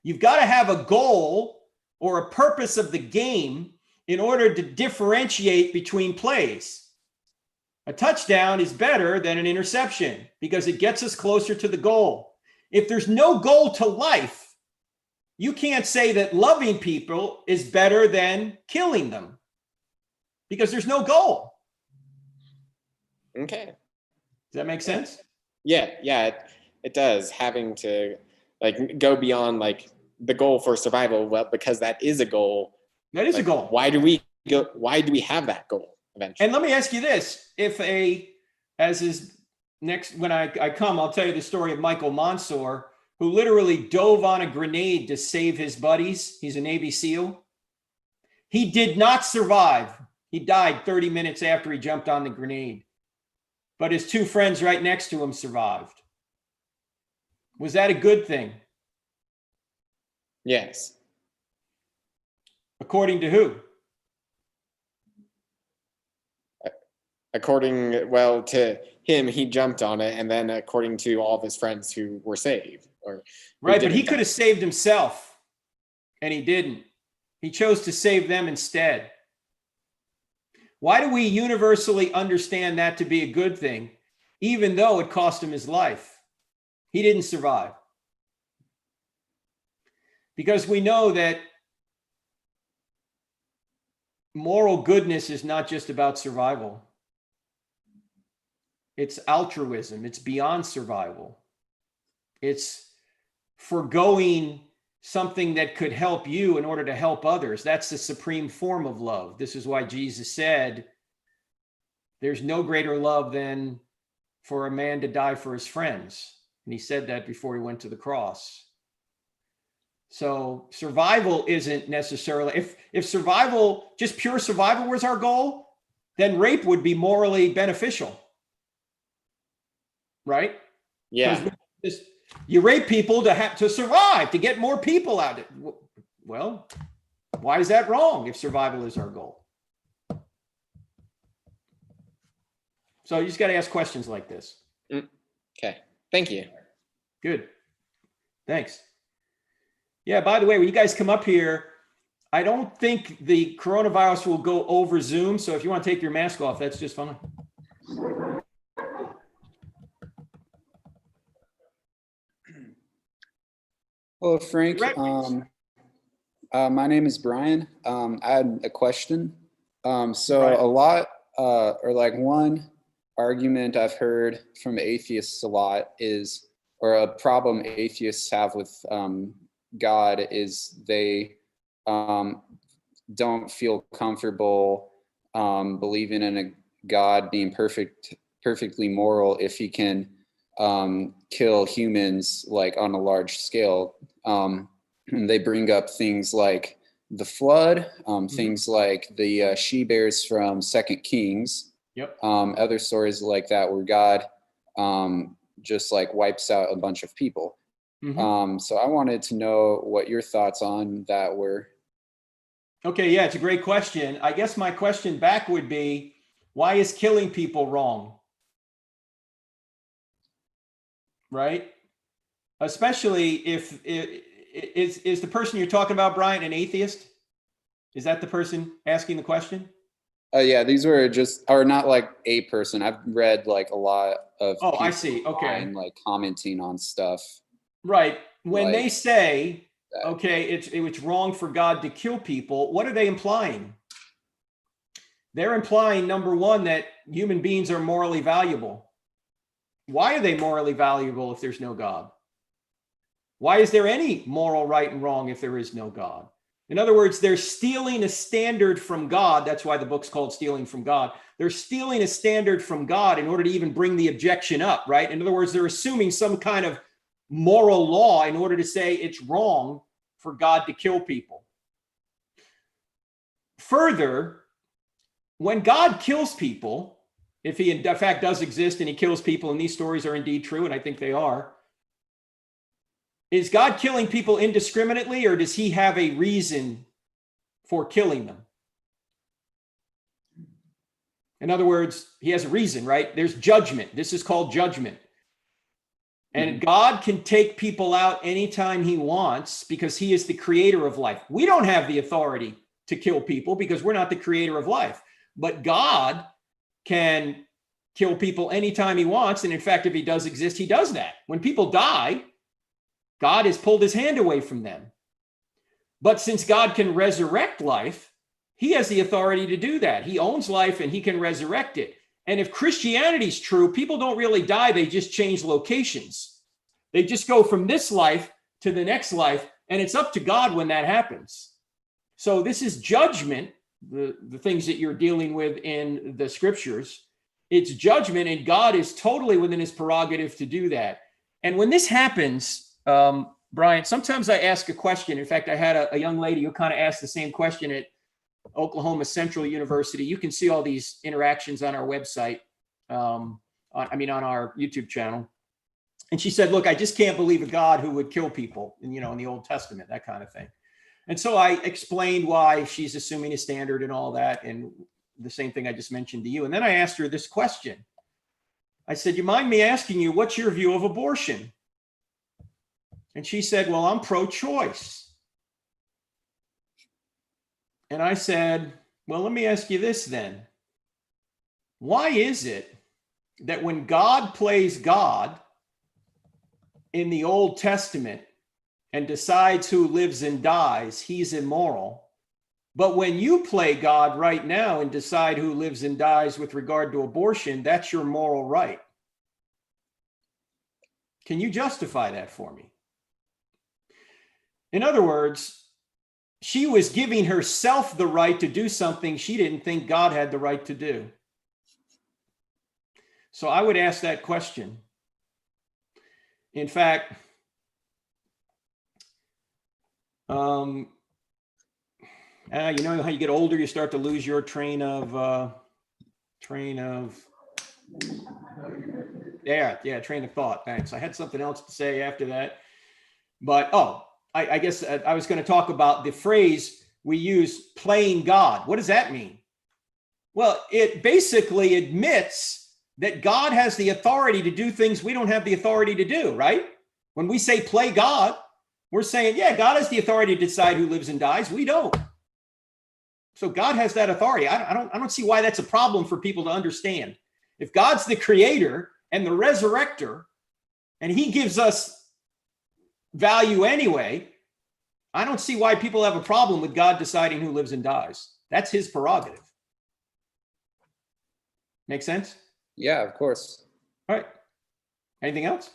You've got to have a goal or a purpose of the game in order to differentiate between plays. A touchdown is better than an interception because it gets us closer to the goal. If there's no goal to life, you can't say that loving people is better than killing them because there's no goal. Okay. Does that make sense? Yeah, it does. Having to like go beyond like the goal for survival, well, because that is a goal. That is like, a goal. Why do we have that goal eventually? And let me ask you this. When I come, I'll tell you the story of Michael Mansour, who literally dove on a grenade to save his buddies. He's a Navy SEAL. He did not survive. He died 30 minutes after he jumped on the grenade. But his two friends right next to him survived. Was that a good thing? Yes. According to who? According, well, to him, he jumped on it, and then according to all of his friends who were saved. Right, but he could have saved himself, and he didn't. He chose to save them instead. Why do we universally understand that to be a good thing, even though it cost him his life? He didn't survive. Because we know that moral goodness is not just about survival. It's altruism. It's beyond survival. It's forgoing something that could help you in order to help others. That's the supreme form of love. This is why Jesus said, there's no greater love than for a man to die for his friends. And he said that before he went to the cross. So survival isn't necessarily, if survival, just pure survival was our goal, then rape would be morally beneficial. Right? Yeah. You rape people to survive, to get more people out. Well, why is that wrong if survival is our goal? So you just got to ask questions like this. Okay. Thank you. Good. Thanks. Yeah, by the way, when you guys come up here, I don't think the coronavirus will go over Zoom. So if you want to take your mask off, that's just fine. Hello, Frank. Right. My name is Brian. I had a question. So Right. a lot, or like one argument I've heard from atheists a lot is, or a problem atheists have with God is they don't feel comfortable believing in a God being perfectly moral if he can kill humans like on a large scale. And they bring up things like the flood, things like the she-bears from Second Kings, Yep. other stories like that where God just like wipes out a bunch of people. So I wanted to know what your thoughts on that were. Okay, yeah, it's a great question. I guess my question back would be, why is killing people wrong? Right? Especially if is the person you're talking about, Brian, an atheist? Is that the person asking the question? Yeah, these were just, or not like a person. I've read like a lot of Oh, I people see. Okay. online, like commenting on stuff. Right. When they Like say, that. okay, it's wrong for God to kill people, what are they implying? They're implying, number one, that human beings are morally valuable. Why are they morally valuable if there's no God? Why is there any moral right and wrong if there is no God? In other words, they're stealing a standard from God. That's why the book's called Stealing from God. They're stealing a standard from God in order to even bring the objection up, right? In other words, they're assuming some kind of moral law in order to say it's wrong for God to kill people. Further, when God kills people, if he in fact does exist and he kills people, and these stories are indeed true, and I think they are, is God killing people indiscriminately, or does he have a reason for killing them? In other words, he has a reason, right? There's judgment. This is called judgment. And God can take people out anytime he wants because he is the creator of life. We don't have the authority to kill people because we're not the creator of life. But God can kill people anytime he wants. And in fact, if he does exist, he does that. When people die, God has pulled his hand away from them. But since God can resurrect life, he has the authority to do that. He owns life and he can resurrect it. And if Christianity is true, people don't really die. They just change locations. They just go from this life to the next life. And it's up to God when that happens. So this is judgment, the things that you're dealing with in the scriptures. It's judgment, and God is totally within his prerogative to do that. And when this happens, Brian, sometimes I ask a question. In fact, I had a young lady who kind of asked the same question at Oklahoma Central University. You can see all these interactions on our website, on our YouTube channel. And she said, look, I just can't believe a God who would kill people, in the Old Testament, that kind of thing. And so I explained why she's assuming a standard and all that, and the same thing I just mentioned to you. And then I asked her this question. I said, you mind me asking you, what's your view of abortion? And she said, well, I'm pro-choice. And I said, well, let me ask you this then. Why is it that when God plays God in the Old Testament and decides who lives and dies, he's immoral? But when you play God right now and decide who lives and dies with regard to abortion, that's your moral right. Can you justify that for me? In other words, she was giving herself the right to do something she didn't think God had the right to do. So I would ask that question. In fact, you know how you get older, you start to lose your train of thought. Thanks. I had something else to say after that, but I guess I was going to talk about the phrase we use, playing God. What does that mean? Well, it basically admits that God has the authority to do things we don't have the authority to do, right? When we say play God, we're saying, yeah, God has the authority to decide who lives and dies. We don't. So God has that authority. I don't see why that's a problem for people to understand. If God's the creator and the resurrector, and he gives us value anyway, I don't see why people have a problem with God deciding who lives and dies. That's his prerogative. Make sense? Yeah, of course. All right. Anything else?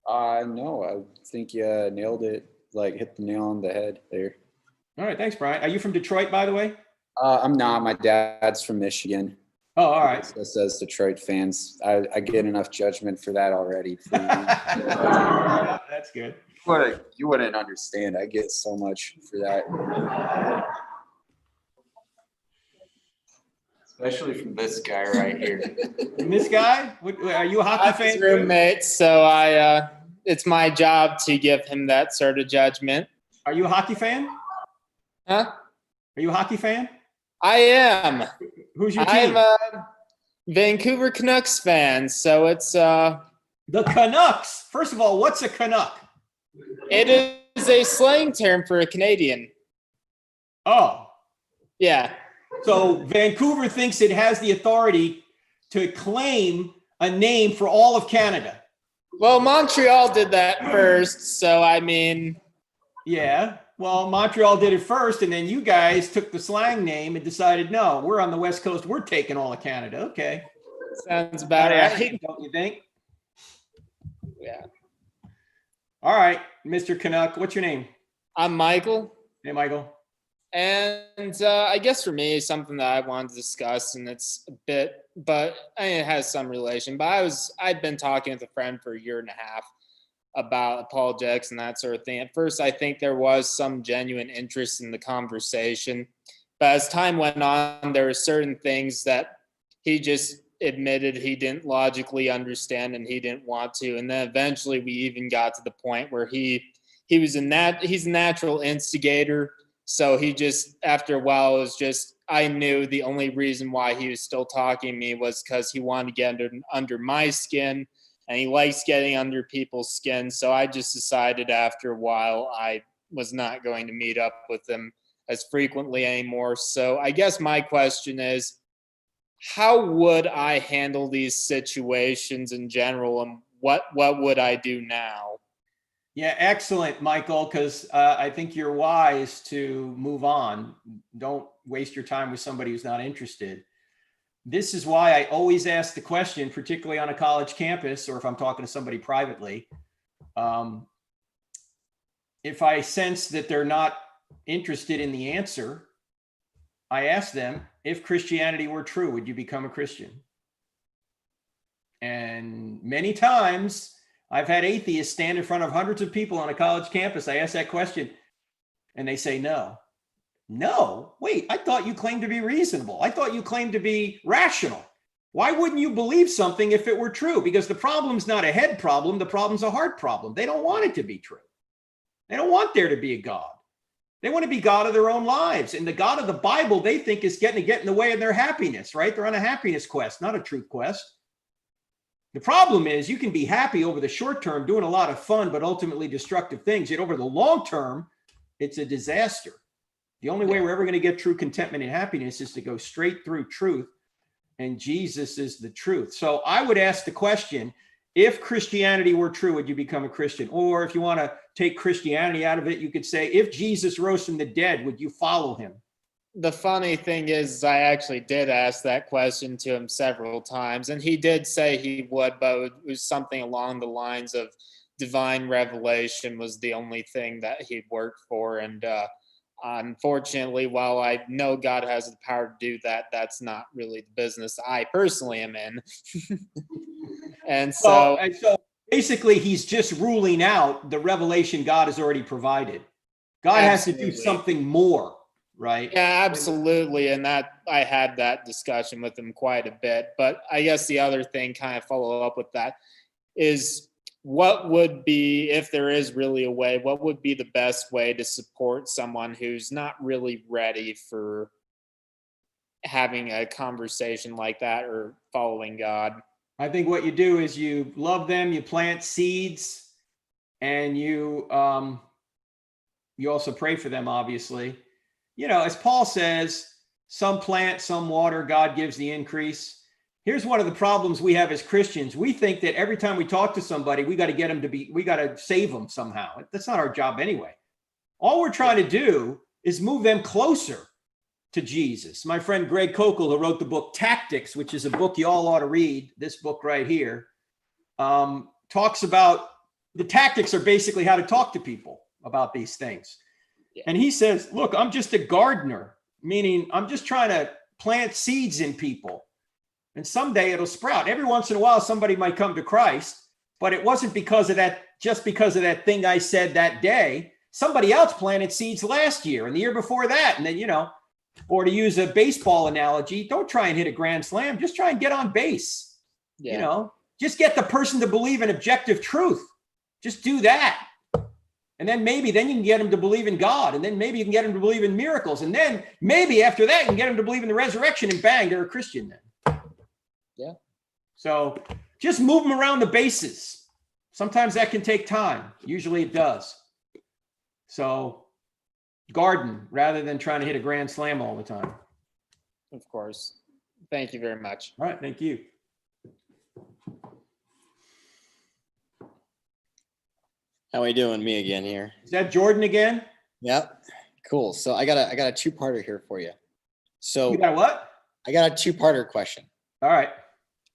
No, I think you nailed it. Like hit the nail on the head there. All right. Thanks, Brian. Are you from Detroit, by the way? I'm not. My dad's from Michigan. Oh, all right. So says Detroit fans. I get enough judgment for that already. That's good. You wouldn't understand. I get so much for that. Especially from this guy right here. And this guy, are you a hockey I'm fan? his too? roommate, so it's my job to give him that sort of judgment. Are you a hockey fan? Huh? Are you a hockey fan? I am. Who's your team? I'm a Vancouver Canucks fan, so it's The Canucks. First of all, what's a Canuck? it is a slang term for a Canadian. Oh, Yeah. so Vancouver thinks it has the authority to claim a name for all of Canada. Well, Montreal did that first, so I mean, Yeah. Well, Montreal did it first, and then you guys took the slang name and decided, no, we're on the West Coast. We're taking all of Canada. Okay. sounds about right. Don't you think? Yeah. All right, Mr. Canuck, what's your name? I'm Michael. Hey, Michael. And I guess for me, something that I wanted to discuss, and it's a bit, but I mean, it has some relation. But I'd been talking with a friend for a year and a half about apologetics and that sort of thing. At first, I think there was some genuine interest in the conversation, but as time went on, there were certain things that he just admitted he didn't logically understand and he didn't want to. And then eventually, we even got to the point where he's a natural instigator. So he just, after a while, it was just, I knew the only reason why he was still talking to me was because he wanted to get under my skin, and he likes getting under people's skin. So I just decided after a while I was not going to meet up with him as frequently anymore. So I guess my question is, how would I handle these situations in general, and what would I do now? Yeah, excellent, Michael, because I think you're wise to move on. Don't waste your time with somebody who's not interested. This is why I always ask the question, particularly on a college campus, or if I'm talking to somebody privately. If I sense that they're not interested in the answer, I ask them, if Christianity were true, would you become a Christian? And many times, I've had atheists stand in front of hundreds of people on a college campus. I ask that question and they say, no. No, wait, I thought you claimed to be reasonable. I thought you claimed to be rational. Why wouldn't you believe something if it were true? Because the problem's not a head problem. The problem's a heart problem. They don't want it to be true. They don't want there to be a God. They want to be God of their own lives. And the God of the Bible, they think is getting to get in the way of their happiness, right? They're on a happiness quest, not a truth quest. The problem is you can be happy over the short term, doing a lot of fun, but ultimately destructive things. Yet over the long term, it's a disaster. The only way we're ever going to get true contentment and happiness is to go straight through truth. And Jesus is the truth. So I would ask the question, if Christianity were true, would you become a Christian? Or if you want to take Christianity out of it, you could say, if Jesus rose from the dead, would you follow him? The funny thing is, I actually did ask that question to him several times, and he did say he would, but it was something along the lines of divine revelation was the only thing that he'd worked for. And unfortunately, while I know God has the power to do that, that's not really the business I personally am in. And so basically, he's just ruling out the revelation God has already provided. God has to do something more. Right. Yeah, absolutely. And that I had that discussion with him quite a bit. But I guess the other thing, kind of follow up with that, is what would be, if there is really a way, what would be the best way to support someone who's not really ready for having a conversation like that or following God? I think what you do is you love them, you plant seeds, and you also pray for them, obviously. You know, as Paul says, some plant, some water, God gives the increase. Here's one of the problems we have as Christians. We think that every time we talk to somebody, we got to save them somehow. That's not our job anyway. All we're trying to do is move them closer to Jesus. My friend Greg Kokel, who wrote the book Tactics, which is a book you all ought to read, this book right here, talks about the tactics are basically how to talk to people about these things. Yeah. And he says, look, I'm just a gardener, meaning I'm just trying to plant seeds in people. And someday it'll sprout. Every once in a while, somebody might come to Christ, but it wasn't because of that, just because of that thing I said that day. Somebody else planted seeds last year and the year before that. And then, you know, or to use a baseball analogy, don't try and hit a grand slam. Just try and get on base. Yeah. You know, just get the person to believe in objective truth. Just do that. And then maybe then you can get them to believe in God. And then maybe you can get them to believe in miracles. And then maybe after that, you can get them to believe in the resurrection, and bang, they're a Christian then. Yeah. So just move them around the bases. Sometimes that can take time. Usually it does. So garden rather than trying to hit a grand slam all the time. Of course. Thank you very much. All right. Thank you. How are we doing? Me again here. Is that Jordan again? Yep. Cool. So I got a two-parter here for you. So you got a what? I got a two-parter question. All right.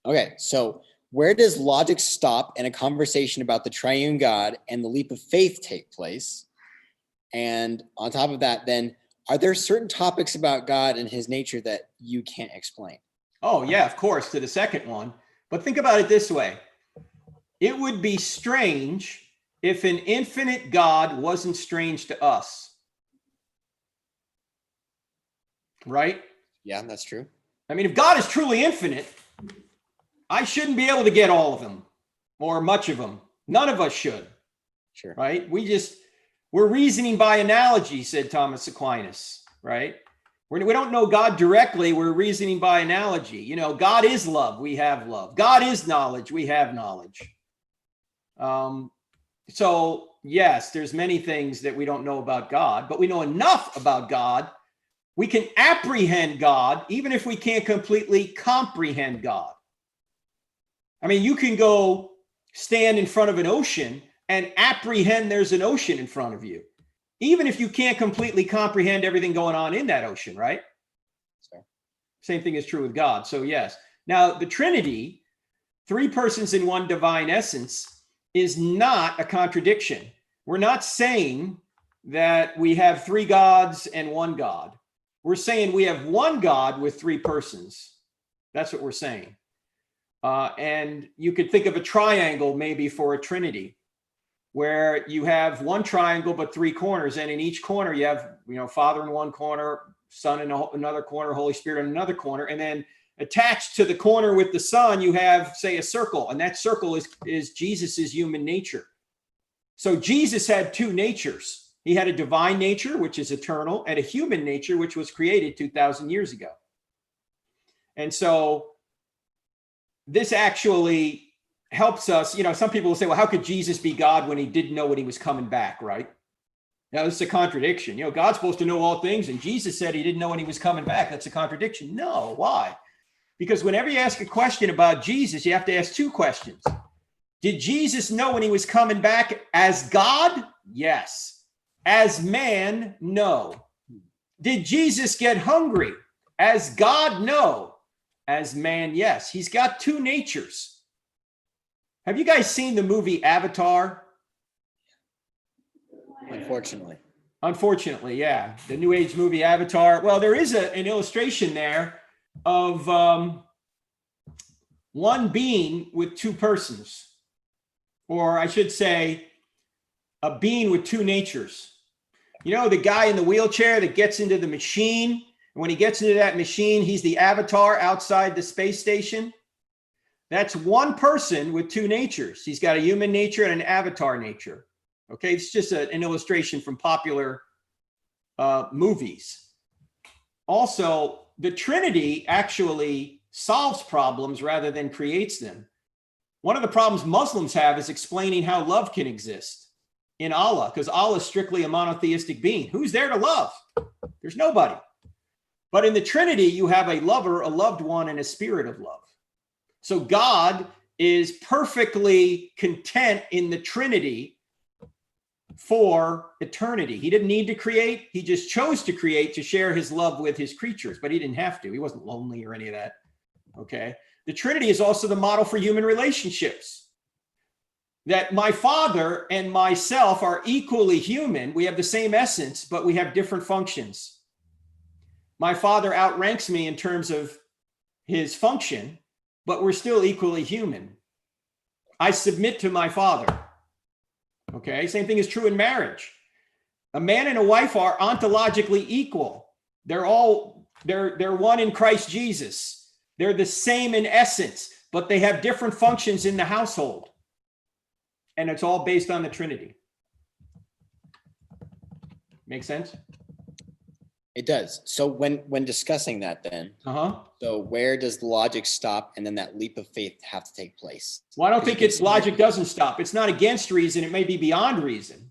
Okay. So where does logic stop in a conversation about the triune God and the leap of faith take place? And on top of that, then, are there certain topics about God and his nature that you can't explain? Oh, yeah, of course, to the second one. But think about it this way. It would be strange if an infinite God wasn't strange to us. Right? Yeah, that's true. I mean, if God is truly infinite, I shouldn't be able to get all of them or much of them. None of us should. Sure. Right? We're reasoning by analogy, said Thomas Aquinas, right? We don't know God directly. We're reasoning by analogy. You know, God is love. We have love. God is knowledge. We have knowledge. So yes, there's many things that we don't know about God, but we know enough about God. We can apprehend God, even if we can't completely comprehend God. I mean, you can go stand in front of an ocean and apprehend there's an ocean in front of you, even if you can't completely comprehend everything going on in that ocean, right? Sure. Same thing is true with God. So yes. Now, the Trinity, 3 persons in one divine essence, is not a contradiction. We're not saying that we have 3 gods and 1 God. We're saying we have 1 God with 3 persons. That's what we're saying. And you could think of a triangle maybe for a Trinity, where you have 1 triangle but 3 corners, and in each corner you have, you know, Father in one corner, Son in another corner, Holy Spirit in another corner, and then attached to the corner with the Son you have, say, a circle, and that circle is Jesus's human nature. So Jesus had 2 natures. He had a divine nature, which is eternal, and a human nature, which was created 2,000 years ago. And so this actually helps us. You know, some people will say, well, how could Jesus be God when he didn't know when he was coming back, right? Now, this is a contradiction. You know, God's supposed to know all things, and Jesus said he didn't know when he was coming back. That's a contradiction. No, why? Because whenever you ask a question about Jesus, you have to ask 2 questions. Did Jesus know when he was coming back as God? Yes. As man? No. Did Jesus get hungry? As God? No. As man? Yes. He's got 2 natures. Have you guys seen the movie Avatar? Unfortunately, yeah. The New Age movie Avatar. Well, there is an illustration there of 1 being with 2 persons. Or I should say, a being with 2 natures. You know, the guy in the wheelchair that gets into the machine. And when he gets into that machine, he's the avatar outside the space station. That's 1 person with 2 natures. He's got a human nature and an avatar nature. Okay, it's just an illustration from popular movies. Also, the Trinity actually solves problems rather than creates them. One of the problems Muslims have is explaining how love can exist in Allah, because Allah is strictly a monotheistic being. Who's there to love? There's nobody. But in the Trinity, you have a lover, a loved one, and a spirit of love. So God is perfectly content in the Trinity for eternity. He didn't need to create. He just chose to create to share his love with his creatures, but he didn't have to. He wasn't lonely or any of that. Okay. The Trinity is also the model for human relationships. That my Father and myself are equally human. We have the same essence, but we have different functions. My Father outranks me in terms of his function, but we're still equally human. I submit to my Father. Okay, same thing is true in marriage. A man and a wife are ontologically equal. They're one in Christ Jesus. They're the same in essence, but they have different functions in the household. And it's all based on the Trinity. Make sense? It does. So when discussing that then, so where does the logic stop and then that leap of faith have to take place? Well, I don't think its logic doesn't stop. It's not against reason. It may be beyond reason.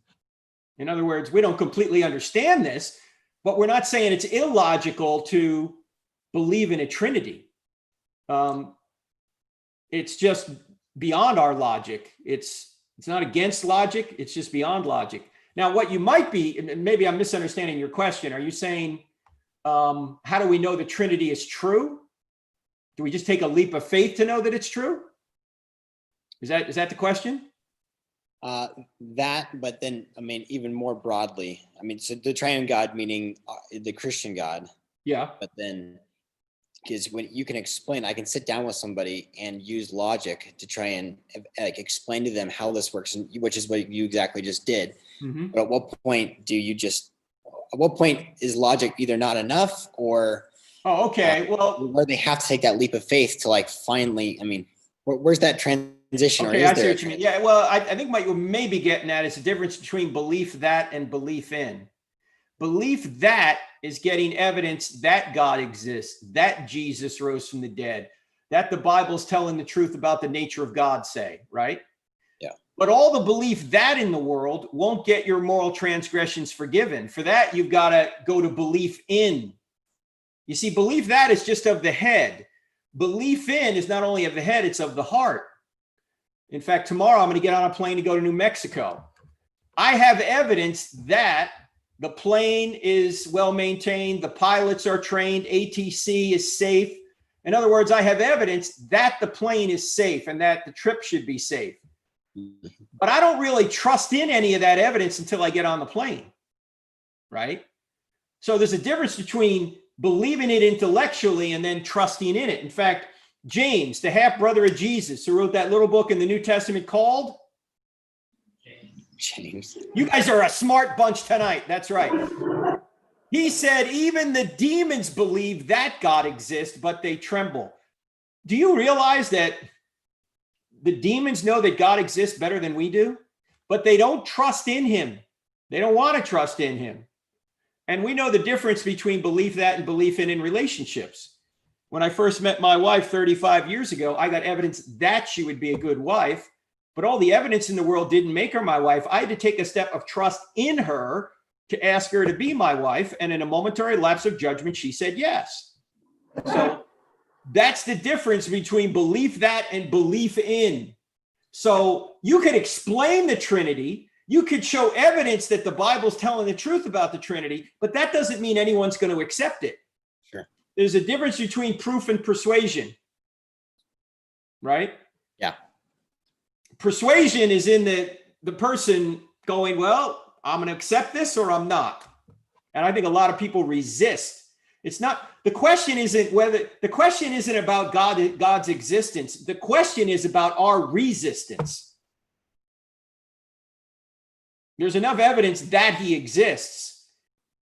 In other words, we don't completely understand this, but we're not saying it's illogical to believe in a Trinity. It's just beyond our logic. It's not against logic. It's just beyond logic. Now, what you might be, and maybe I'm misunderstanding your question. Are you saying, how do we know the Trinity is true? Do we just take a leap of faith to know that it's true? Is that the question? That, but then, I mean, even more broadly, I mean, so the triune God, meaning the Christian God. Yeah. But then, because when you can explain, I can sit down with somebody and use logic to try and like explain to them how this works, which is what you exactly just did. Mm-hmm. But at what point at what point is logic either not enough or where they have to take that leap of faith to like finally, I mean, where's that transition? Okay, or is I see there what you mean. Yeah, well, I think what you may be getting at is the difference between belief that and belief in. Belief that is getting evidence that God exists, that Jesus rose from the dead, that the Bible's telling the truth about the nature of God, say, right? Yeah. But all the belief that in the world won't get your moral transgressions forgiven. For that, you've got to go to belief in. You see, belief that is just of the head. Belief in is not only of the head, it's of the heart. In fact, tomorrow I'm going to get on a plane to go to New Mexico. I have evidence that the plane is well maintained, the pilots are trained, ATC is safe. In other words, I have evidence that the plane is safe and that the trip should be safe. But I don't really trust in any of that evidence until I get on the plane, right? So there's a difference between believing it intellectually and then trusting in it. In fact, James, the half-brother of Jesus, who wrote that little book in the New Testament called? James. You guys are a smart bunch tonight. That's right. He said, even the demons believe that God exists, but they tremble. Do you realize that the demons know that God exists better than we do, but they don't trust in him? They don't want to trust in him. And we know the difference between belief that and belief in relationships. When I first met my wife 35 years ago, I got evidence that she would be a good wife, but all the evidence in the world didn't make her my wife. I had to take a step of trust in her to ask her to be my wife. And in a momentary lapse of judgment, she said yes. So that's the difference between belief that and belief in. So you could explain the Trinity. You could show evidence that the Bible's telling the truth about the Trinity, but that doesn't mean anyone's going to accept it. Sure. There's a difference between proof and persuasion, right? Yeah. Persuasion is in the person going, well, I'm going to accept this or I'm not. And I think a lot of people resist. It's not, the question isn't about God's existence. The question is about our resistance. There's enough evidence that he exists.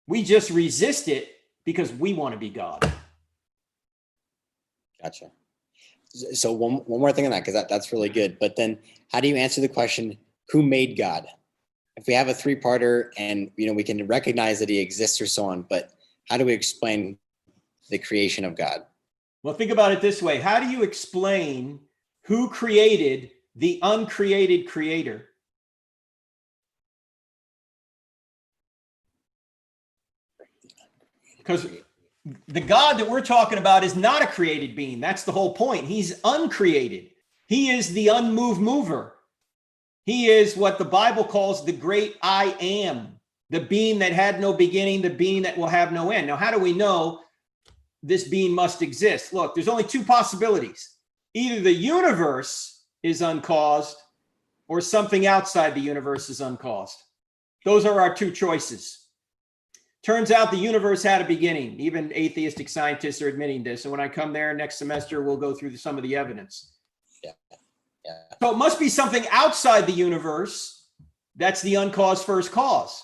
We just resist it because we want to be God. Gotcha. So one more thing on that, because that's really good. But then how do you answer the question, who made God? If we have a three-parter and, we can recognize that he exists or so on, but how do we explain the creation of God? Well, think about it this way. How do you explain Who created the uncreated creator? Because the God that we're talking about is not a created being. That's the whole point. He's uncreated. He is the unmoved mover. He is what the Bible calls the great I am, the being that had no beginning, the being that will have no end. Now, how do we know this being must exist? Look, there's only two possibilities. Either the universe is uncaused or something outside the universe is uncaused. Those are our two choices. Turns out the universe had a beginning. Even atheistic scientists are admitting this. And when I come there next semester, we'll go through some of the evidence. Yeah. So it must be something outside the universe. That's the uncaused first cause.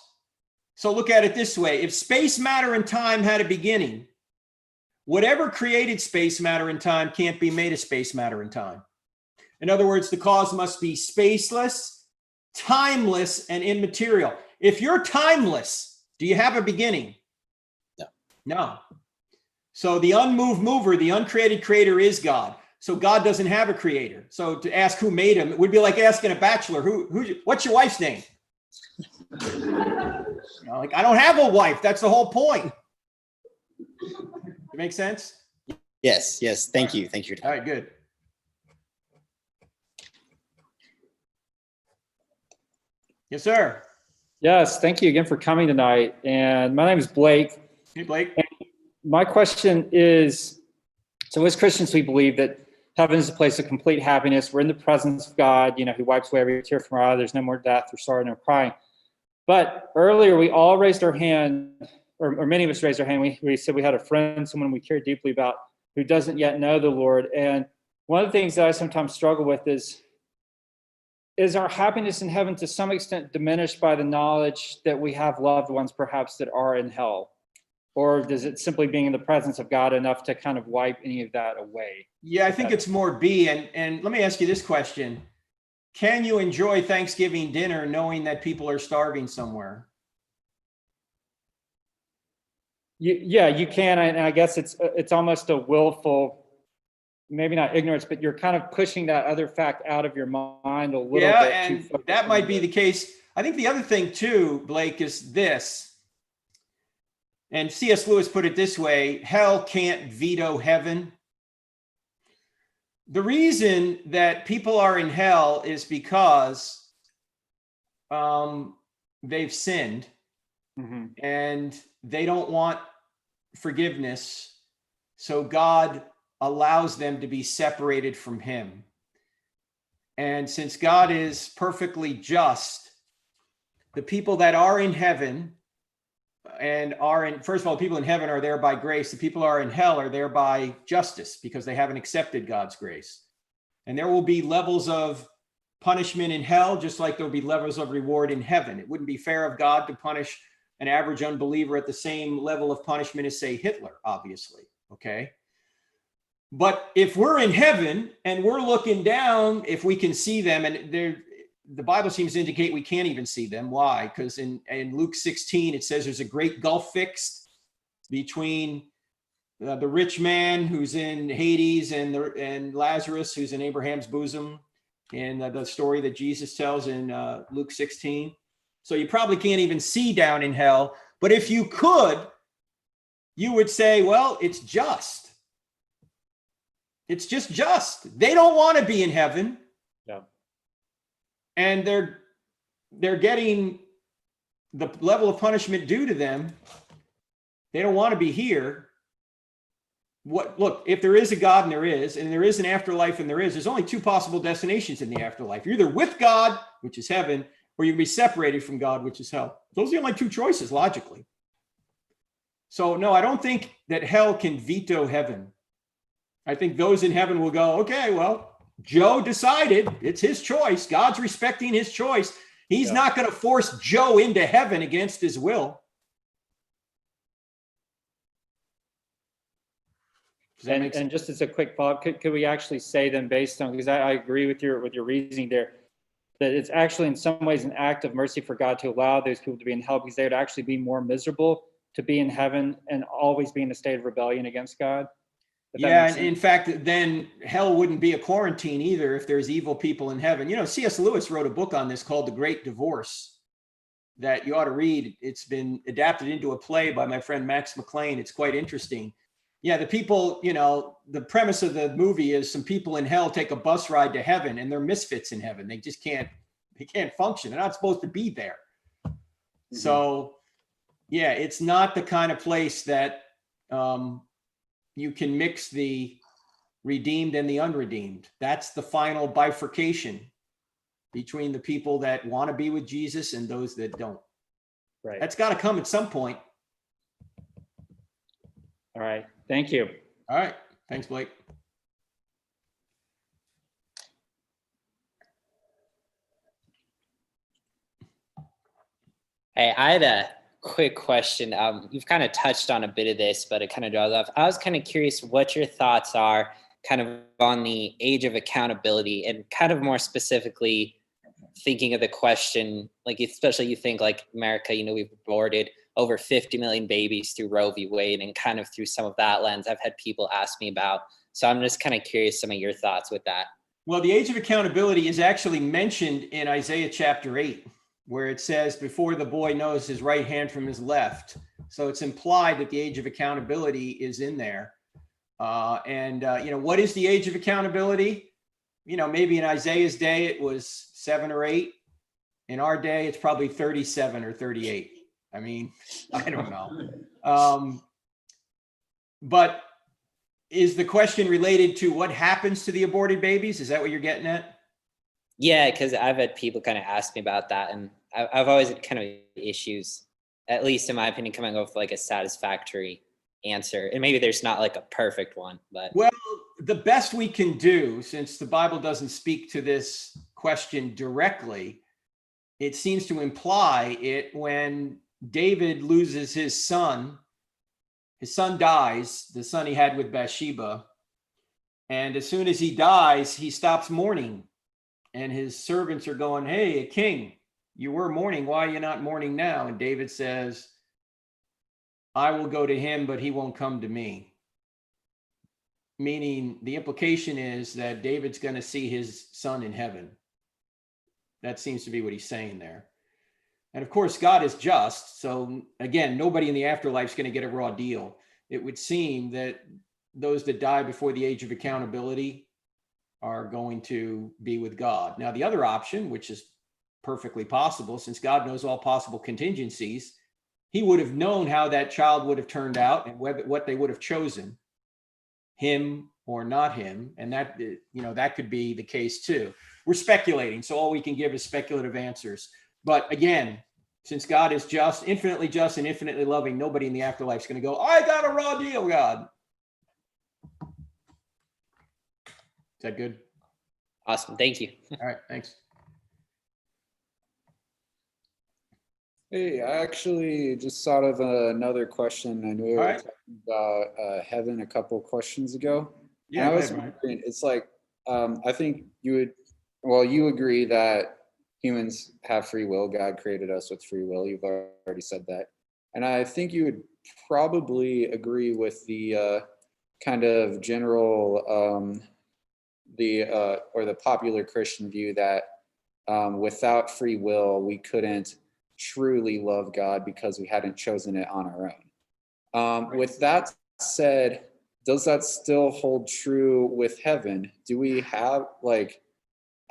So look at it this way. If space, matter, and time had a beginning, whatever created space, matter, and time can't be made of space, matter, and time. In other words, the cause must be spaceless, timeless, and immaterial. If you're timeless, do you have a beginning? No. No. So the unmoved mover, the uncreated creator is God. So God doesn't have a creator. So to ask who made him, it would be like asking a bachelor, what's your wife's name? Like, I don't have a wife. That's the whole point. It make sense? Yes. Thank you. Thank you. All right, good. Yes, sir. Yes, thank you again for coming tonight. And my name is Blake. Hey, Blake. And my question is, so as Christians, we believe that heaven is a place of complete happiness. We're in the presence of God, who wipes away every tear from our eye. There's no more death or sorrow, no crying. But earlier, we all raised our hand, or many of us raised our hand. We said we had a friend, someone we cared deeply about, who doesn't yet know the Lord. And one of the things that I sometimes struggle with is our happiness in heaven to some extent diminished by the knowledge that we have loved ones perhaps that are in hell? Or does it simply being in the presence of God enough to kind of wipe any of that away? Yeah, I think it's more B. And let me ask you this question. Can you enjoy Thanksgiving dinner knowing that people are starving somewhere? Yeah, you can. And I guess it's almost a willful, maybe not ignorance, but you're kind of pushing that other fact out of your mind a little bit. And that might be the case. I think the other thing too, Blake, is this. And C.S. Lewis put it this way: hell can't veto heaven. The reason that people are in hell is because they've sinned, and they don't want forgiveness. So God allows them to be separated from him. And since God is perfectly just, the people that are in heaven and first of all, the people in heaven are there by grace. The people who are in hell are there by justice because they haven't accepted God's grace. And there will be levels of punishment in hell, just like there'll be levels of reward in heaven. It wouldn't be fair of God to punish an average unbeliever at the same level of punishment as, say, Hitler, obviously. Okay. But if we're in heaven and we're looking down, if we can see them, and the Bible seems to indicate we can't even see them. Why? Because in Luke 16, it says there's a great gulf fixed between the rich man who's in Hades and Lazarus who's in Abraham's bosom, and the story that Jesus tells in Luke 16. So you probably can't even see down in hell. But if you could, you would say, well, it's just. It's just. They don't want to be in heaven. Yeah. And they're getting the level of punishment due to them. They don't want to be here. Look, if there is a God, and there is an afterlife, and there's only two possible destinations in the afterlife. You're either with God, which is heaven, or you can be separated from God, which is hell. Those are the only two choices, logically. So no, I don't think that hell can veto heaven. I think those in heaven will go, okay, well, Joe decided, it's his choice. God's respecting his choice. He's not going to force Joe into heaven against his will. And just as a quick follow-up, could we actually say then, based on, because I agree with your reasoning there, that it's actually in some ways an act of mercy for God to allow those people to be in hell because they would actually be more miserable to be in heaven and always be in a state of rebellion against God? if that Yeah, makes and in sense. fact, then hell wouldn't be a quarantine either if there's evil people in heaven. You know, C.S. Lewis wrote a book on this called The Great Divorce that you ought to read. It's been adapted into a play by my friend Max McLean. It's quite interesting. Yeah, the people, you know, the premise of the movie is some people in hell take a bus ride to heaven and they're misfits in heaven. They just can't function. They're not supposed to be there. So, yeah, it's not the kind of place that you can mix the redeemed and the unredeemed. That's the final bifurcation between the people that want to be with Jesus and those that don't. Right. That's got to come at some point. All right. Thank you. All right. Thanks, Blake. Hey, I had a quick question. You've kind of touched on a bit of this, but it kind of draws off. I was kind of curious what your thoughts are kind of on the age of accountability and kind of more specifically thinking of the question, like especially you think like America, you know, we've aborted over 50 million babies through Roe v. Wade, and kind of through some of that lens, I've had people ask me about. So I'm just kind of curious some of your thoughts with that. Well, the age of accountability is actually mentioned in Isaiah chapter 8, where it says, before the boy knows his right hand from his left. So it's implied that the age of accountability is in there. You know, what is the age of accountability? You know, maybe in Isaiah's day, it was 7 or 8. In our day, it's probably 37 or 38. I mean, I don't know. But is the question related to what happens to the aborted babies? Is that what you're getting at? Yeah, because I've had people kind of ask me about that, and I've always had kind of issues, at least in my opinion, coming up with like a satisfactory answer. And maybe there's not like a perfect one, but. Well, the best we can do, since the Bible doesn't speak to this question directly, it seems to imply it when David loses his son dies, the son he had with Bathsheba. And as soon as he dies, he stops mourning. And his servants are going, hey, king, you were mourning. Why are you not mourning now? And David says, I will go to him, but he won't come to me. Meaning the implication is that David's going to see his son in heaven. That seems to be what he's saying there. And of course, God is just. So again, nobody in the afterlife is going to get a raw deal. It would seem that those that die before the age of accountability are going to be with God. Now, the other option, which is perfectly possible, since God knows all possible contingencies, he would have known how that child would have turned out and what they would have chosen, him or not him. And that, you know, that could be the case too. We're speculating, so all we can give is speculative answers. But again, since God is just and infinitely loving, nobody in the afterlife is going to go, I got a raw deal, God. Is that good? Awesome. Thank you. All right. Thanks. Hey, I actually just thought of another question. I know we were All right. talking about heaven a couple questions ago. Yeah, And I go was ahead, Brian. wondering, it's like, I think you agree that humans have free will. God created us with free will. You've already said that. And I think you would probably agree with the kind of general, or the popular Christian view that without free will, we couldn't truly love God because we hadn't chosen it on our own. With that said, does that still hold true with heaven? Do we have, like,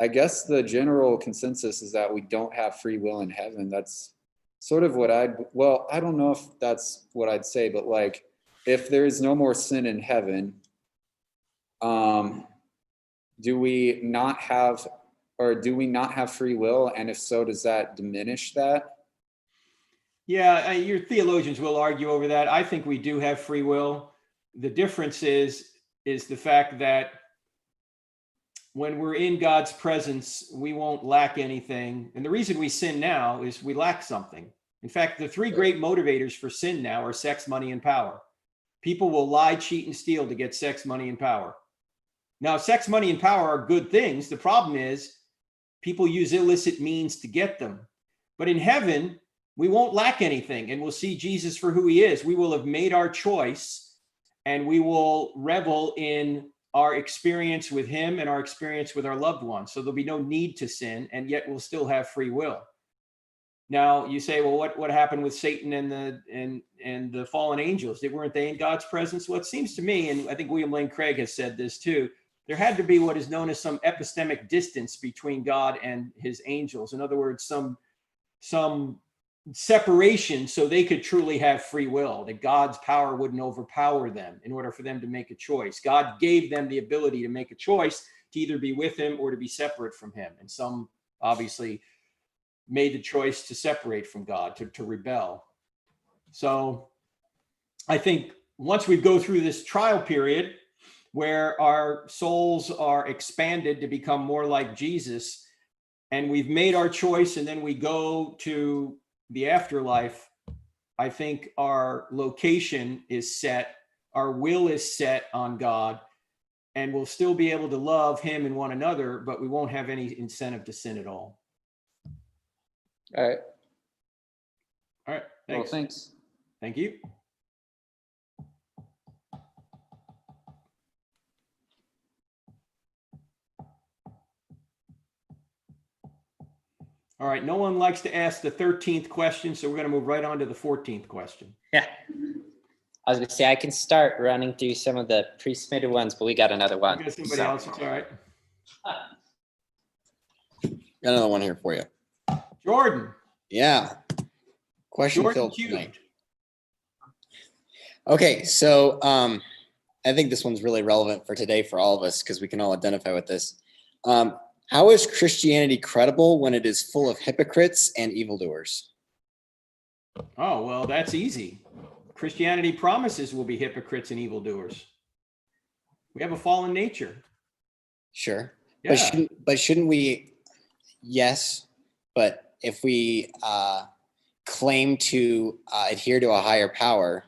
I guess the general consensus is that we don't have free will in heaven. That's sort of what I don't know if that's what I'd say, but like, if there is no more sin in heaven, do we not have free will? And if so, does that diminish that? Yeah, your theologians will argue over that. I think we do have free will. The difference is the fact that when we're in God's presence, we won't lack anything. And the reason we sin now is we lack something. In fact, the three great motivators for sin now are sex, money, and power. People will lie, cheat, and steal to get sex, money, and power. Now, sex, money, and power are good things. The problem is people use illicit means to get them. But in heaven, we won't lack anything, and we'll see Jesus for who he is. We will have made our choice, and we will revel in our experience with him and our experience with our loved ones. So there'll be no need to sin, and yet we'll still have free will. Now you say, well, what happened with Satan and the fallen angels? Weren't they in God's presence? Well, it seems to me, and I think William Lane Craig has said this too, there had to be what is known as some epistemic distance between God and his angels. In other words, some separation so they could truly have free will, that God's power wouldn't overpower them in order for them to make a choice. God gave them the ability to make a choice to either be with him or to be separate from him. And some obviously made the choice to separate from God, to rebel. So I think once we go through this trial period where our souls are expanded to become more like Jesus, and we've made our choice, and then we go to the afterlife, I think our location is set, our will is set on God, and we'll still be able to love him and one another, but we won't have any incentive to sin at all. All right. All right. Well, Thanks. thanks. Thank you. All right, no one likes to ask the 13th question, so we're going to move right on to the 14th question. Yeah. I was going to say, I can start running through some of the pre-submitted ones, but we got another one. You got somebody else? It's all right. Got another one here for you. Jordan. Yeah. Question Jordan filled Cube. tonight. Okay, so I think this one's really relevant for today for all of us because we can all identify with this. How is Christianity credible when it is full of hypocrites and evildoers? Oh, well, that's easy. Christianity promises we'll be hypocrites and evildoers. We have a fallen nature. Sure. Yeah. But shouldn't we, yes, but if we claim to adhere to a higher power,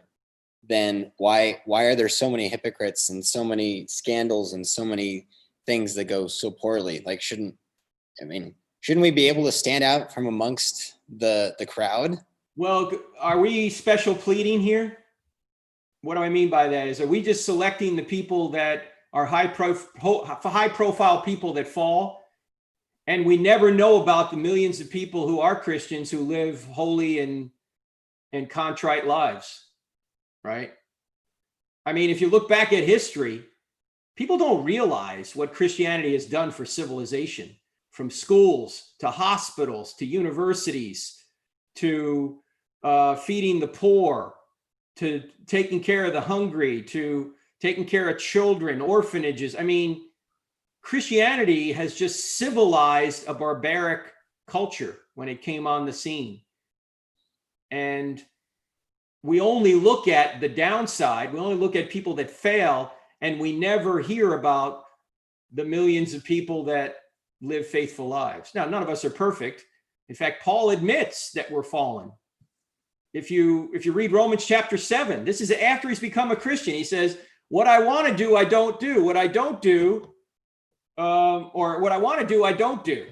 then why are there so many hypocrites and so many scandals and so many things that go so poorly? Like, shouldn't we be able to stand out from amongst the crowd? Well, are we special pleading here? What do I mean by that? Are we just selecting the people that are high profile people that fall? And we never know about the millions of people who are Christians who live holy and contrite lives, right? I mean, if you look back at history, people don't realize what Christianity has done for civilization, from schools to hospitals to universities to feeding the poor to taking care of the hungry to taking care of children, orphanages. I mean, Christianity has just civilized a barbaric culture when it came on the scene. And we only look at the downside. We only look at people that fail, and we never hear about the millions of people that live faithful lives. Now, none of us are perfect. In fact, Paul admits that we're fallen. If you read Romans chapter 7, this is after he's become a Christian. He says, what I want to do, I don't do. What I don't do, or what I want to do, I don't do.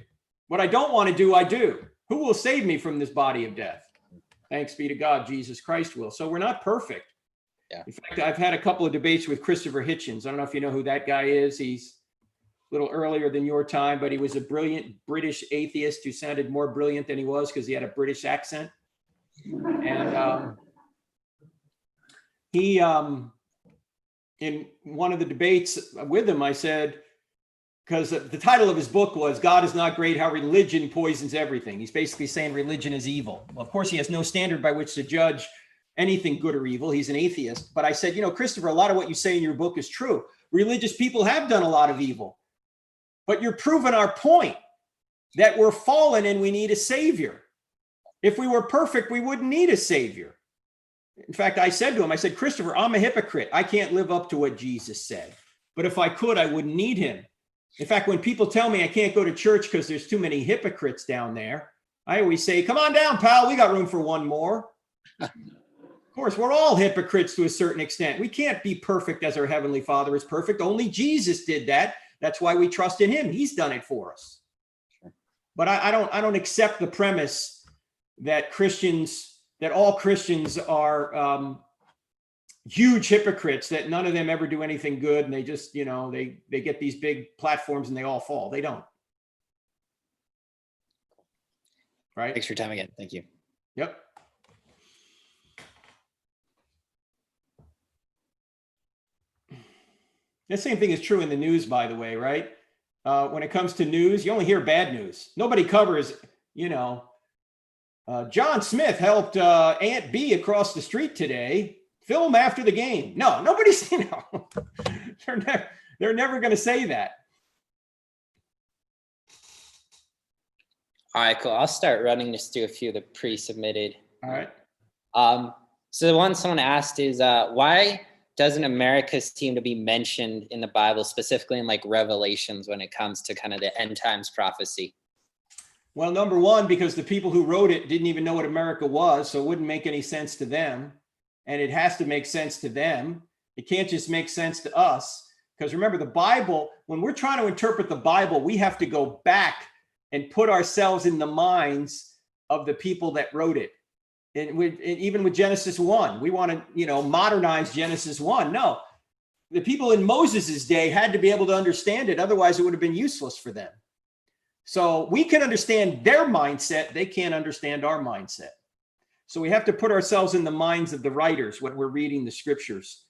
What I don't want to do, I do. Who will save me from this body of death? Thanks be to God, Jesus Christ will. So we're not perfect. Yeah. In fact, I've had a couple of debates with Christopher Hitchens. I don't know if you know who that guy is. He's a little earlier than your time, but he was a brilliant British atheist who sounded more brilliant than he was because he had a British accent. And he, in one of the debates with him, I said, because the title of his book was God is Not Great, How Religion Poisons Everything. He's basically saying religion is evil. Well, of course, he has no standard by which to judge anything good or evil. He's an atheist. But I said, you know, Christopher, a lot of what you say in your book is true. Religious people have done a lot of evil. But you're proving our point that we're fallen and we need a savior. If we were perfect, we wouldn't need a savior. In fact, I said to him, I said, Christopher, I'm a hypocrite. I can't live up to what Jesus said. But if I could, I wouldn't need him. In fact, when people tell me I can't go to church because there's too many hypocrites down there, I always say, come on down, pal. We got room for one more. Of course, we're all hypocrites to a certain extent. We can't be perfect as our Heavenly Father is perfect. Only Jesus did that. That's why we trust in him. He's done it for us. But I don't accept the premise that all Christians are huge hypocrites that none of them ever do anything good, and they just, they get these big platforms and they all fall. They don't. Right? Thanks for your time again. Thank you. Yep. The same thing is true in the news, by the way, right? When it comes to news, you only hear bad news. Nobody covers, John Smith helped Aunt B across the street today film after the game. No, nobody's, they're never going to say that. All right, cool. I'll start running this through a few of the pre-submitted. All right. So the one someone asked is, why doesn't America seem to be mentioned in the Bible, specifically in like Revelations when it comes to kind of the end times prophecy? Well, number one, because the people who wrote it didn't even know what America was, so it wouldn't make any sense to them. And it has to make sense to them. It can't just make sense to us. Because remember, the Bible, when we're trying to interpret the Bible, we have to go back and put ourselves in the minds of the people that wrote it. And even with Genesis 1, we want to, modernize Genesis 1. No, the people in Moses's day had to be able to understand it. Otherwise, it would have been useless for them. So we can understand their mindset. They can't understand our mindset. So we have to put ourselves in the minds of the writers when we're reading the scriptures.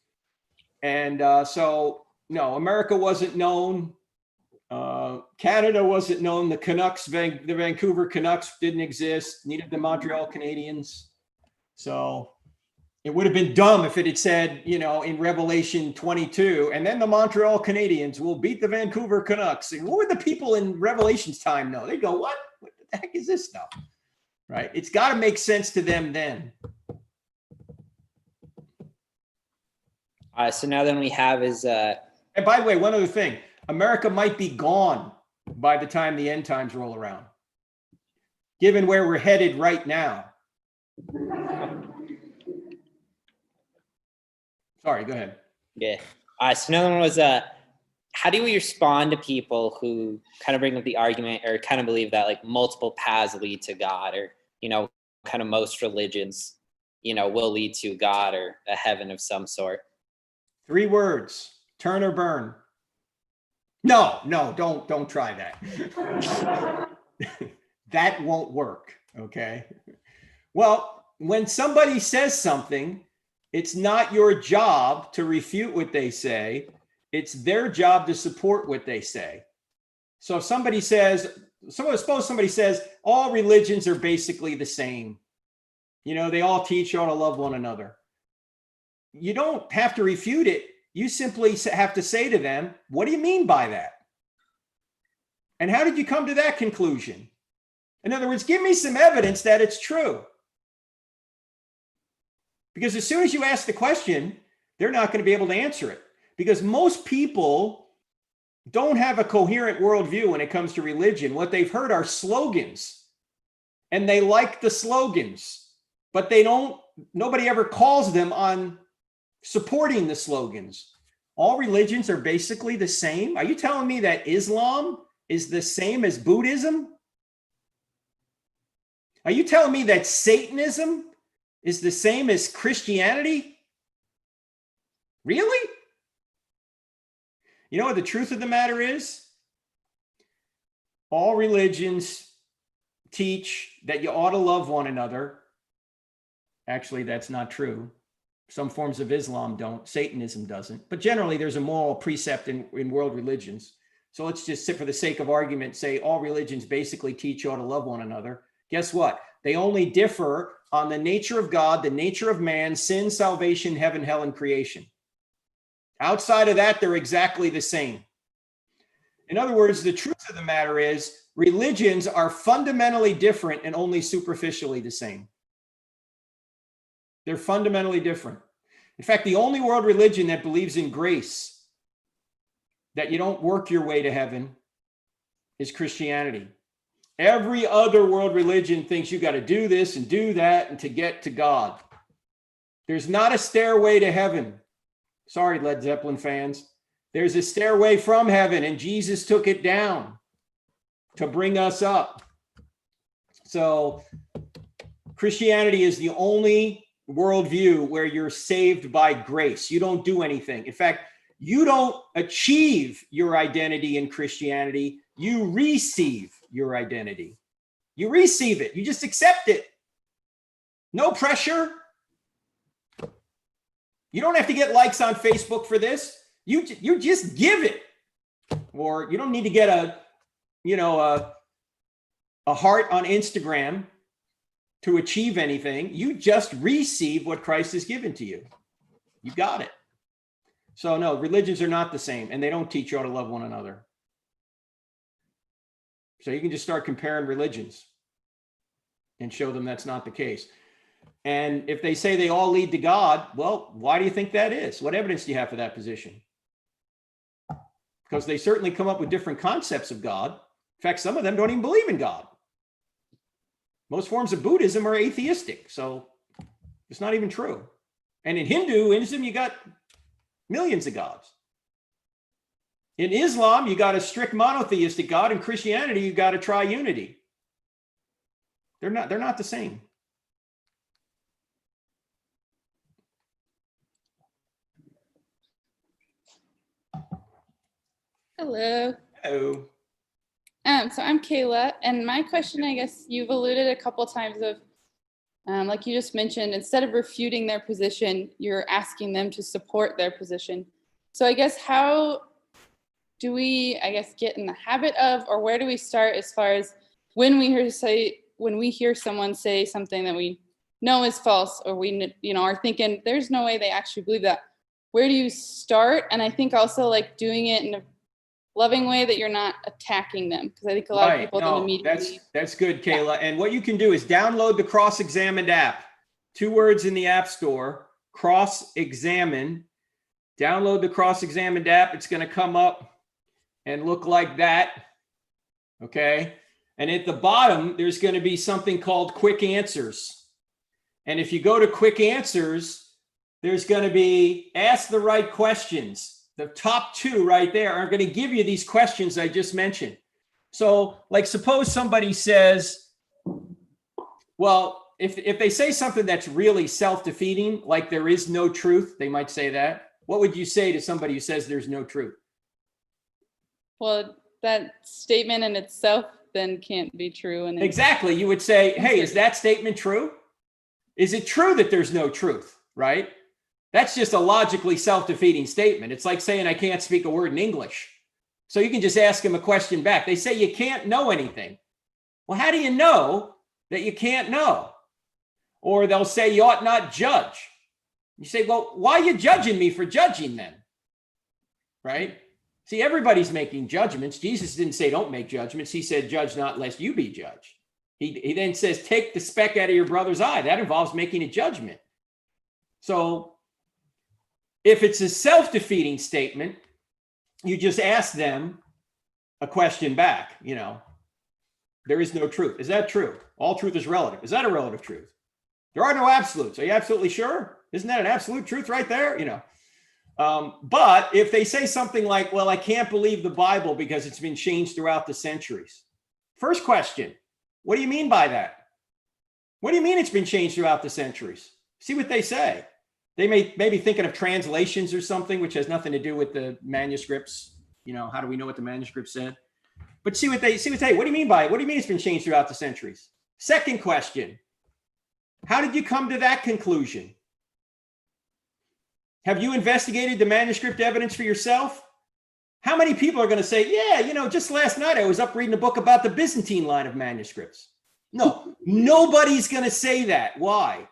And so, no, America wasn't known. Canada wasn't known. The Canucks, the Vancouver Canucks didn't exist. Neither the Montreal Canadiens. So it would have been dumb if it had said, in Revelation 22, and then the Montreal Canadiens will beat the Vancouver Canucks. And what would the people in Revelation's time know? They go, what the heck is this stuff? Right? It's got to make sense to them then. So now then we have is... And by the way, one other thing. America might be gone by the time the end times roll around, given where we're headed right now. Sorry, go ahead. Yeah. So another one was, how do we respond to people who kind of bring up the argument or kind of believe that like multiple paths lead to God, or, kind of most religions, will lead to God or a heaven of some sort? 3 words: turn or burn. No, don't try that. That won't work. Okay. Well, when somebody says something, it's not your job to refute what they say. It's their job to support what they say. So if somebody says, suppose somebody says, all religions are basically the same. They all teach you how to love one another. You don't have to refute it. You simply have to say to them, what do you mean by that? And how did you come to that conclusion? In other words, give me some evidence that it's true. Because as soon as you ask the question, they're not going to be able to answer it. Because most people don't have a coherent worldview when it comes to religion. What they've heard are slogans, and they like the slogans, but nobody ever calls them on supporting the slogans. All religions are basically the same. Are you telling me that Islam is the same as Buddhism? Are you telling me that Satanism is the same as Christianity? Really? You know what the truth of the matter is? All religions teach that you ought to love one another. Actually, that's not true. Some forms of Islam don't. Satanism doesn't. But generally, there's a moral precept in world religions. So let's just sit for the sake of argument, say all religions basically teach you ought to love one another. Guess what? They only differ on the nature of God, the nature of man, sin, salvation, heaven, hell, and creation. Outside of that, they're exactly the same. In other words, the truth of the matter is religions are fundamentally different and only superficially the same. They're fundamentally different. In fact, the only world religion that believes in grace, that you don't work your way to heaven, is Christianity. Every other world religion thinks you got to do this and do that and to get to God. There's not a stairway to heaven. Sorry, Led Zeppelin fans. There's a stairway from heaven, and Jesus took it down to bring us up. So Christianity is the only worldview where you're saved by grace. You don't do anything. In fact, you don't achieve your identity in Christianity. You receive your identity. You receive it. You just accept it. No pressure. You don't have to get likes on Facebook for this. You just give it. Or you don't need to get a heart on Instagram to achieve anything. You just receive what Christ has given to you. You got it. So no, religions are not the same, and they don't teach you how to love one another. So you can just start comparing religions and show them that's not the case. And if they say they all lead to God, well, why do you think that is? What evidence do you have for that position? Because they certainly come up with different concepts of God. In fact, some of them don't even believe in God. Most forms of Buddhism are atheistic, so it's not even true. And in Hinduism, you got millions of gods. In Islam, you got a strict monotheistic God. In Christianity, you got a triunity. They're not the same. Hello. Oh. So I'm Kayla, and my question, I guess you've alluded a couple times of, like you just mentioned, instead of refuting their position, you're asking them to support their position. So I guess how do we, I guess, get in the habit of, or where do we start as far as when we hear someone say something that we know is false, or we, are thinking there's no way they actually believe that. Where do you start? And I think also like doing it in a loving way that you're not attacking them, because I think a lot of people don't immediately. That's good, Kayla. Yeah. And what you can do is download the Cross-Examined app. 2 words in the App Store, Cross-Examine. Download the Cross-Examined app. It's going to come up and look like that. Okay. And at the bottom, there's going to be something called Quick Answers. And if you go to Quick Answers, there's going to be Ask the Right Questions. The top 2 right there are going to give you these questions I just mentioned. So like suppose somebody says, well, if they say something that's really self-defeating, like there is no truth, they might say that. What would you say to somebody who says there's no truth? Well, that statement in itself then can't be true. And exactly. You would say, hey, is that statement true? Is it true that there's no truth, right? That's just a logically self-defeating statement. It's like saying I can't speak a word in English. So you can just ask them a question back. They say you can't know anything. Well, how do you know that you can't know? Or they'll say you ought not judge. You say, well, why are you judging me for judging then? Right? See, everybody's making judgments. Jesus didn't say don't make judgments. He said judge not lest you be judged. He then says take the speck out of your brother's eye. That involves making a judgment. So if it's a self-defeating statement, you just ask them a question back, there is no truth. Is that true? All truth is relative. Is that a relative truth? There are no absolutes. Are you absolutely sure? Isn't that an absolute truth right there? But if they say something like, well, I can't believe the Bible because it's been changed throughout the centuries. First question, what do you mean by that? What do you mean it's been changed throughout the centuries? See what they say. They may be thinking of translations or something, which has nothing to do with the manuscripts. How do we know what the manuscript said? But see what they say. What do you mean by it? What do you mean it's been changed throughout the centuries? Second question, how did you come to that conclusion? Have you investigated the manuscript evidence for yourself? How many people are going to say, yeah, just last night I was up reading a book about the Byzantine line of manuscripts? No, nobody's going to say that. Why?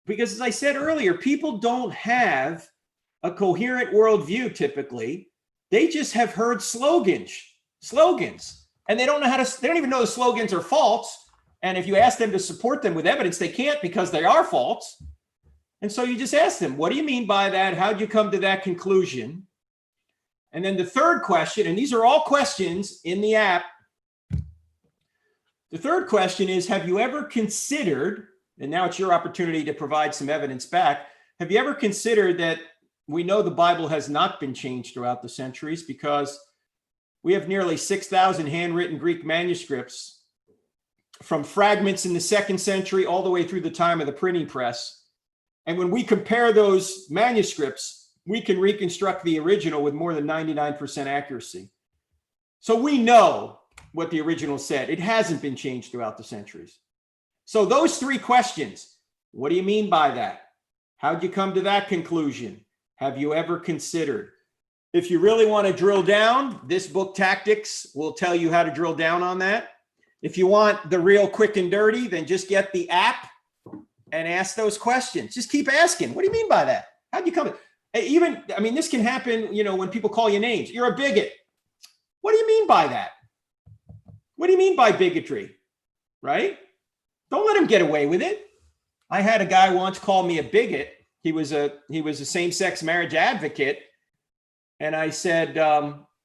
Because as I said earlier, people don't have a coherent worldview typically. They just have heard slogans, and they don't even know the slogans are false. And if you ask them to support them with evidence, they can't because they are false. And so you just ask them, what do you mean by that? How'd you come to that conclusion? And then the third question, and these are all questions in the app. The third question is, have you ever considered, and now it's your opportunity to provide some evidence back. Have you ever considered that we know the Bible has not been changed throughout the centuries because we have nearly 6,000 handwritten Greek manuscripts from fragments in the 2nd century all the way through the time of the printing press. And when we compare those manuscripts, we can reconstruct the original with more than 99% accuracy. So we know what the original said. It hasn't been changed throughout the centuries. So those three questions, what do you mean by that? How'd you come to that conclusion? Have you ever considered? If you really want to drill down, this book, Tactics, will tell you how to drill down on that. If you want the real quick and dirty, then just get the app and ask those questions. Just keep asking. What do you mean by that? How'd you come to even, I mean, this can happen, you know, when people call you names. You're a bigot. What do you mean by that? What do you mean by bigotry? Right? Don't let him get away with it. I had a guy once call me a bigot. He was a same-sex marriage advocate. And I said,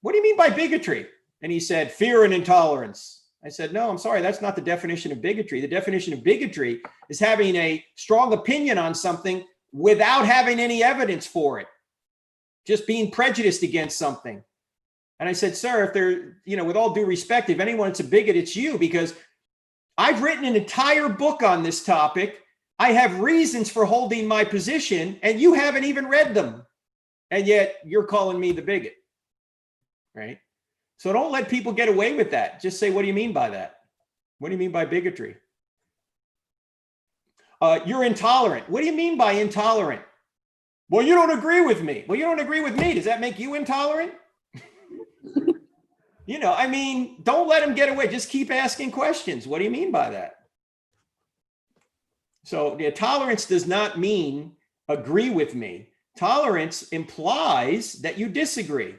what do you mean by bigotry? And he said, fear and intolerance. I said, no, I'm sorry. That's not the definition of bigotry. The definition of bigotry is having a strong opinion on something without having any evidence for it. Just being prejudiced against something. And I said, sir, if there, you know, with all due respect, if anyone's a bigot, it's you, because I've written an entire book on this topic. I have reasons for holding my position, and you haven't even read them. And yet you're calling me the bigot, right? So don't let people get away with that. Just say, what do you mean by that? What do you mean by bigotry? You're intolerant. What do you mean by intolerant? Well, you don't agree with me. Well, you don't agree with me. Does that make you intolerant? You know, I mean, don't let them get away. Just keep asking questions. What do you mean by that? So the tolerance does not mean agree with me. Tolerance implies that you disagree.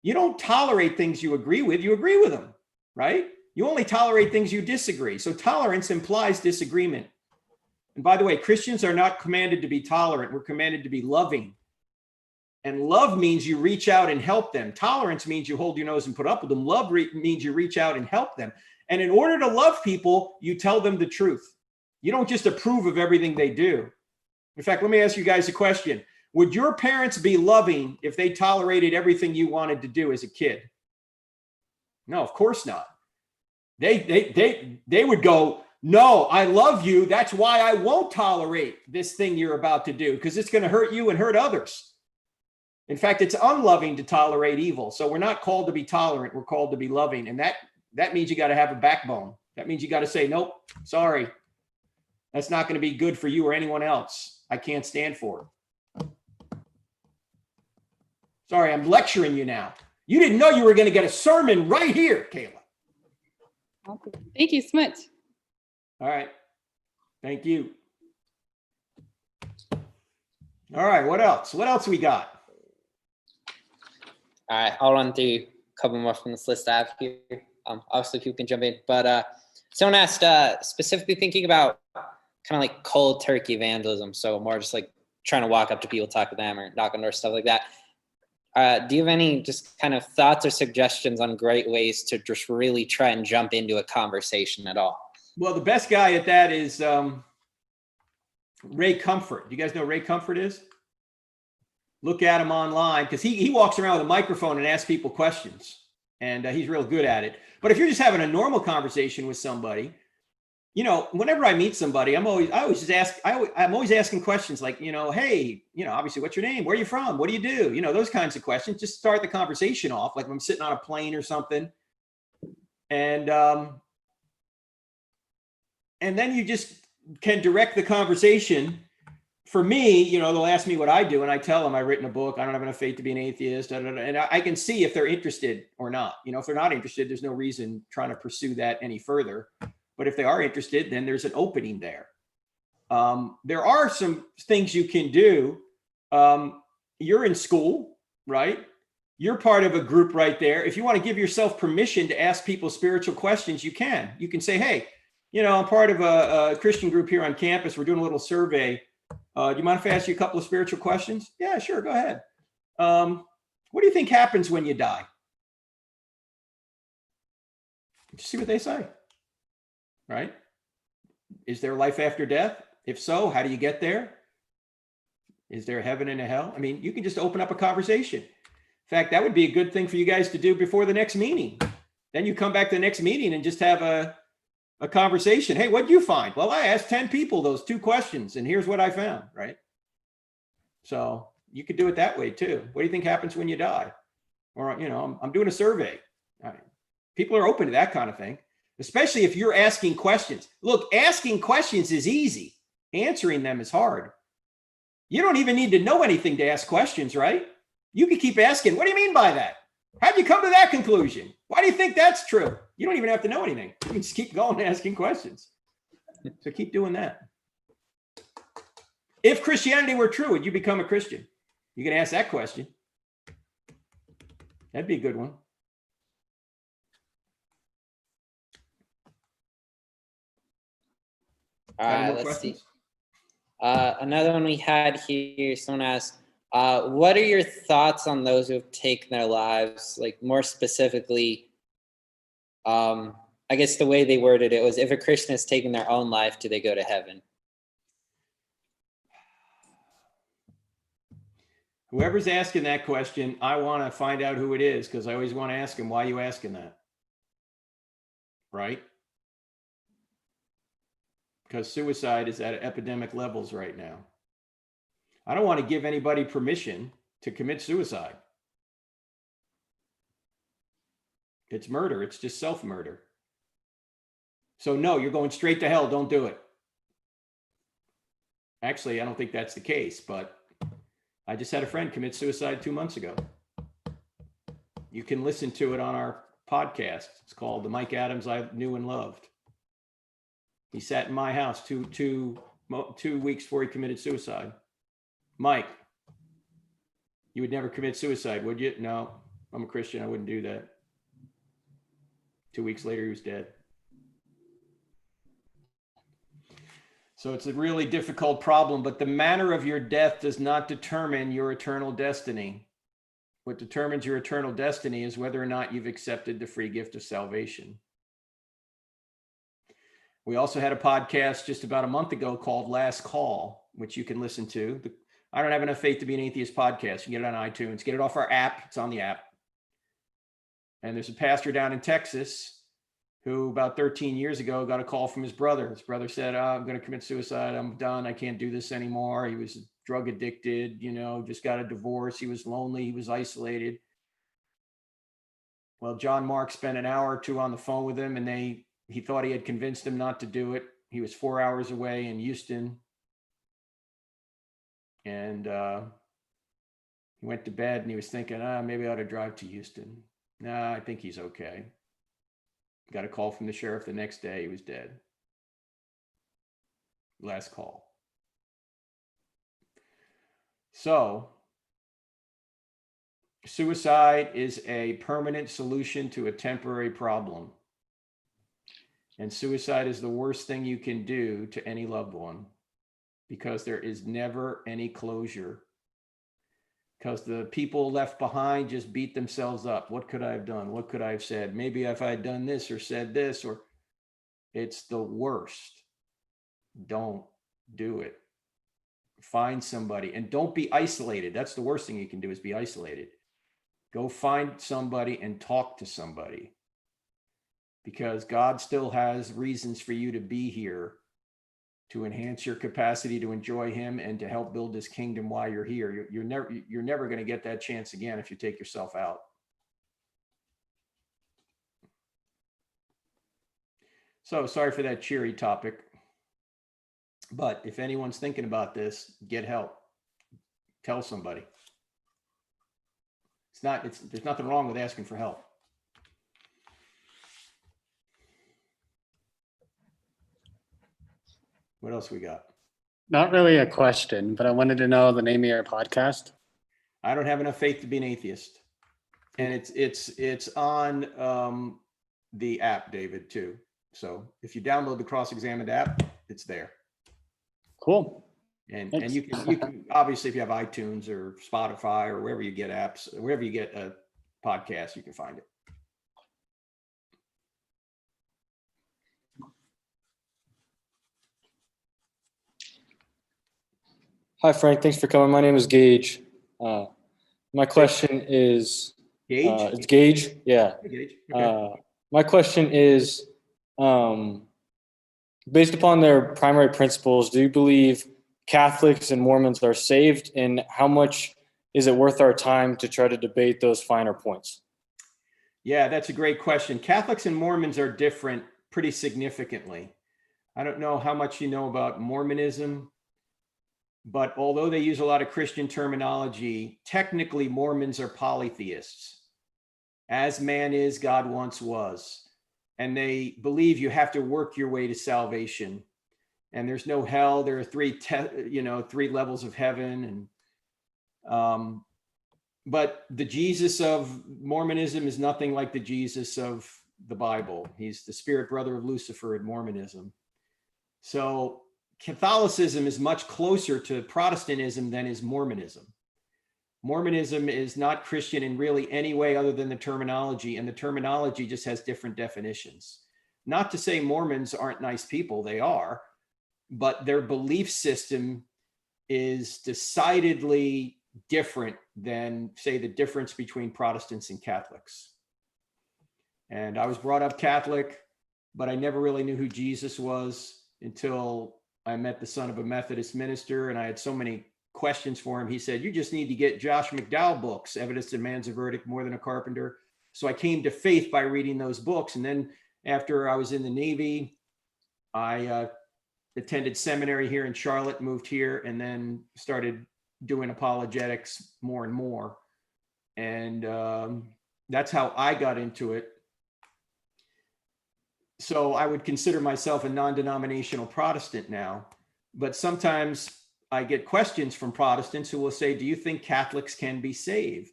You don't tolerate things you agree with them, right? You only tolerate things you disagree. So tolerance implies disagreement. And by the way, Christians are not commanded to be tolerant. We're commanded to be loving. And love means you reach out and help them. Tolerance means you hold your nose and put up with them. Love means you reach out and help them. And in order to love people, you tell them the truth. You don't just approve of everything they do. In fact, let me ask you guys a question. Would your parents be loving if they tolerated everything you wanted to do as a kid? No, of course not. They would go, no, I love you. That's why I won't tolerate this thing you're about to do, because it's going to hurt you and hurt others. In fact, it's unloving to tolerate evil. So we're not called to be tolerant. We're called to be loving. And that means you got to have a backbone. That means you got to say, nope, sorry. That's not going to be good for you or anyone else. I can't stand for it. Sorry, I'm lecturing you now. You didn't know you were going to get a sermon right here, Kayla. Thank you so much. All right. Thank you. All right. What else? What else we got? All right, I'll run through a couple more from this list I have here. Obviously, people can jump in, but someone asked, specifically thinking about kind of like cold turkey evangelism, so more just like trying to walk up to people, talk to them, or knock on doors, stuff like that. Do you have any just kind of thoughts or suggestions on great ways to just really try and jump into a conversation at all? Well, the best guy at that is Ray Comfort. Do you guys know who Ray Comfort is? Look at him online, because he walks around with a microphone and asks people questions, and he's real good at it. But if you're just having a normal conversation with somebody, you know, whenever I meet somebody, I'm always asking questions like, you know, hey, you know, obviously, what's your name? Where are you from? What do you do? You know, those kinds of questions. Just start the conversation off, like if I'm sitting on a plane or something, and then you just can direct the conversation. For me, you know, they'll ask me what I do, and I tell them I've written a book. I don't have enough faith to be an atheist, and I can see if they're interested or not. You know, if they're not interested, there's no reason trying to pursue that any further. But if they are interested, then there's an opening there. There are some things you can do. You're in school, right? You're part of a group right there. If you want to give yourself permission to ask people spiritual questions, you can. You can say, hey, you know, I'm part of a Christian group here on campus. We're doing a little survey. Do you mind if I ask you a couple of spiritual questions? Yeah, sure. Go ahead. What do you think happens when you die? Just see what they say. Right? Is there life after death? If so, how do you get there? Is there a heaven and a hell? I mean, you can just open up a conversation. In fact, that would be a good thing for you guys to do before the next meeting. Then you come back to the next meeting and just have a conversation. Hey, what'd you find? Well, I asked 10 people those 2 questions, and here's what I found, right? So you could do it that way too. What do you think happens when you die? Or, I'm doing a survey. People are open to that kind of thing, especially if you're asking questions. Look, asking questions is easy. Answering them is hard. You don't even need to know anything to ask questions, right? You can keep asking, what do you mean by that? How'd you come to that conclusion? Why do you think that's true? You don't even have to know anything. You can just keep going and asking questions. So keep doing that. If Christianity were true, would you become a Christian? You can ask that question. That'd be a good one. All right, let's see. Another one we had here, someone asked, what are your thoughts on those who have taken their lives? Like more specifically, I guess the way they worded it was, if a Christian has taken their own life, do they go to heaven? Whoever's asking that question, I want to find out who it is, because I always want to ask them, why are you asking that? Right? Because suicide is at epidemic levels right now. I don't want to give anybody permission to commit suicide. It's murder. It's just self-murder. So no, you're going straight to hell. Don't do it. Actually, I don't think that's the case, but I just had a friend commit suicide 2 months ago. You can listen to it on our podcast. It's called The Mike Adams I Knew and Loved. He sat in my house two weeks before he committed suicide. Mike, you would never commit suicide, would you? No, I'm a Christian. I wouldn't do that. 2 weeks later, he was dead. So it's a really difficult problem, but the manner of your death does not determine your eternal destiny. What determines your eternal destiny is whether or not you've accepted the free gift of salvation. We also had a podcast just about a month ago called Last Call, which you can listen to. I Don't Have Enough Faith to Be an Atheist podcast. You can get it on iTunes. Get it off our app. It's on the app. And there's a pastor down in Texas who about 13 years ago got a call from his brother. His brother said, I'm going to commit suicide. I'm done. I can't do this anymore. He was drug addicted, just got a divorce. He was lonely. He was isolated. Well, John Mark spent an hour or two on the phone with him, and he thought he had convinced him not to do it. He was 4 hours away in Houston. And he went to bed and he was thinking, maybe I ought to drive to Houston. I think he's okay. Got a call from the sheriff the next day. He was dead. Last call. So, suicide is a permanent solution to a temporary problem. And suicide is the worst thing you can do to any loved one, because there is never any closure. Because the people left behind just beat themselves up. What could I have done? What could I have said? Maybe if I had done this or said this, or it's the worst. Don't do it. Find somebody, and don't be isolated. That's the worst thing you can do, is be isolated. Go find somebody and talk to somebody, because God still has reasons for you to be here, to enhance your capacity to enjoy him and to help build his kingdom while you're here. You're never going to get that chance again if you take yourself out. So sorry for that cheery topic, but if anyone's thinking about this, get help. Tell somebody. There's nothing wrong with asking for help. What else we got? Not really a question, but I wanted to know the name of your podcast. I Don't Have Enough Faith to Be an Atheist. And it's on the app, David, too. So if you download the Cross-Examined app, it's there. Cool. And you can obviously, if you have iTunes or Spotify or wherever you get apps, wherever you get a podcast, you can find it. Hi, Frank. Thanks for coming. My name is Gage. My question is... Gage? It's Gage? Yeah. Gage. Okay. My question is, based upon their primary principles, do you believe Catholics and Mormons are saved, and how much is it worth our time to try to debate those finer points? Yeah, that's a great question. Catholics and Mormons are different pretty significantly. I don't know how much you know about Mormonism, but although they use a lot of Christian terminology, technically Mormons are polytheists. As man is, God once was. And they believe you have to work your way to salvation. And there's no hell. There are three levels of heaven. And but the Jesus of Mormonism is nothing like the Jesus of the Bible. He's the spirit brother of Lucifer in Mormonism. So Catholicism is much closer to Protestantism than is Mormonism. Mormonism is not Christian in really any way other than the terminology, and the terminology just has different definitions. Not to say Mormons aren't nice people, they are, but their belief system is decidedly different than, say, the difference between Protestants and Catholics. And I was brought up Catholic, but I never really knew who Jesus was until I met the son of a Methodist minister, and I had so many questions for him. He said, you just need to get Josh McDowell books, Evidence of Man's a Verdict, More Than a Carpenter. So I came to faith by reading those books. And then after I was in the Navy, I attended seminary here in Charlotte, moved here, and then started doing apologetics more and more. And that's how I got into it. So I would consider myself a non-denominational Protestant now, but sometimes I get questions from Protestants who will say, do you think Catholics can be saved?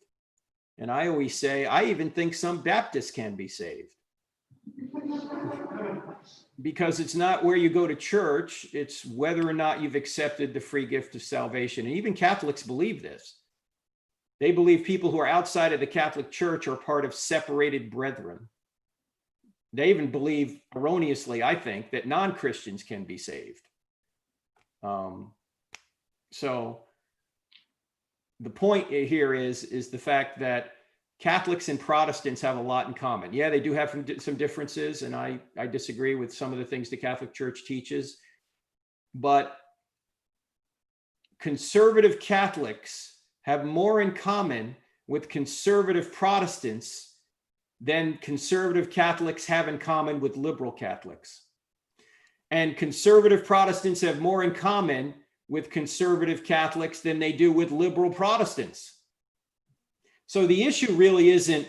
And I always say, I even think some Baptists can be saved. Because it's not where you go to church, it's whether or not you've accepted the free gift of salvation. And even Catholics believe this. They believe people who are outside of the Catholic Church are part of separated brethren. They even believe erroneously, I think, that non-Christians can be saved. So the point here is the fact that Catholics and Protestants have a lot in common. Yeah, they do have some differences, and I disagree with some of the things the Catholic Church teaches. But conservative Catholics have more in common with conservative Protestants than conservative Catholics have in common with liberal Catholics. And conservative Protestants have more in common with conservative Catholics than they do with liberal Protestants. So the issue really isn't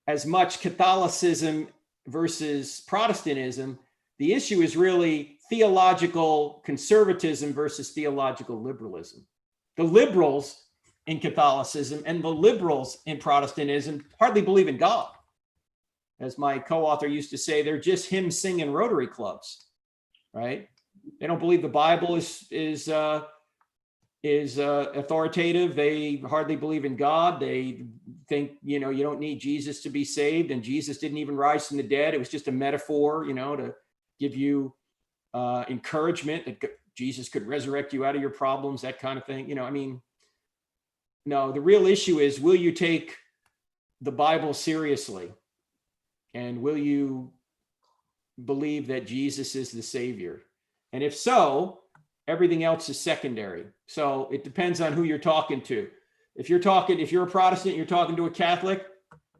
as much Catholicism versus Protestantism. The issue is really theological conservatism versus theological liberalism. The liberals in Catholicism and the liberals in Protestantism hardly believe in God. As my co-author used to say, they're just hymn singing Rotary clubs, right? They don't believe the Bible is authoritative. They hardly believe in God. They think, you don't need Jesus to be saved, and Jesus didn't even rise from the dead. It was just a metaphor, to give you encouragement that Jesus could resurrect you out of your problems, that kind of thing. No, the real issue is, will you take the Bible seriously? And will you believe that Jesus is the Savior? And if so, everything else is secondary. So it depends on who you're talking to. If you're a Protestant, you're talking to a Catholic,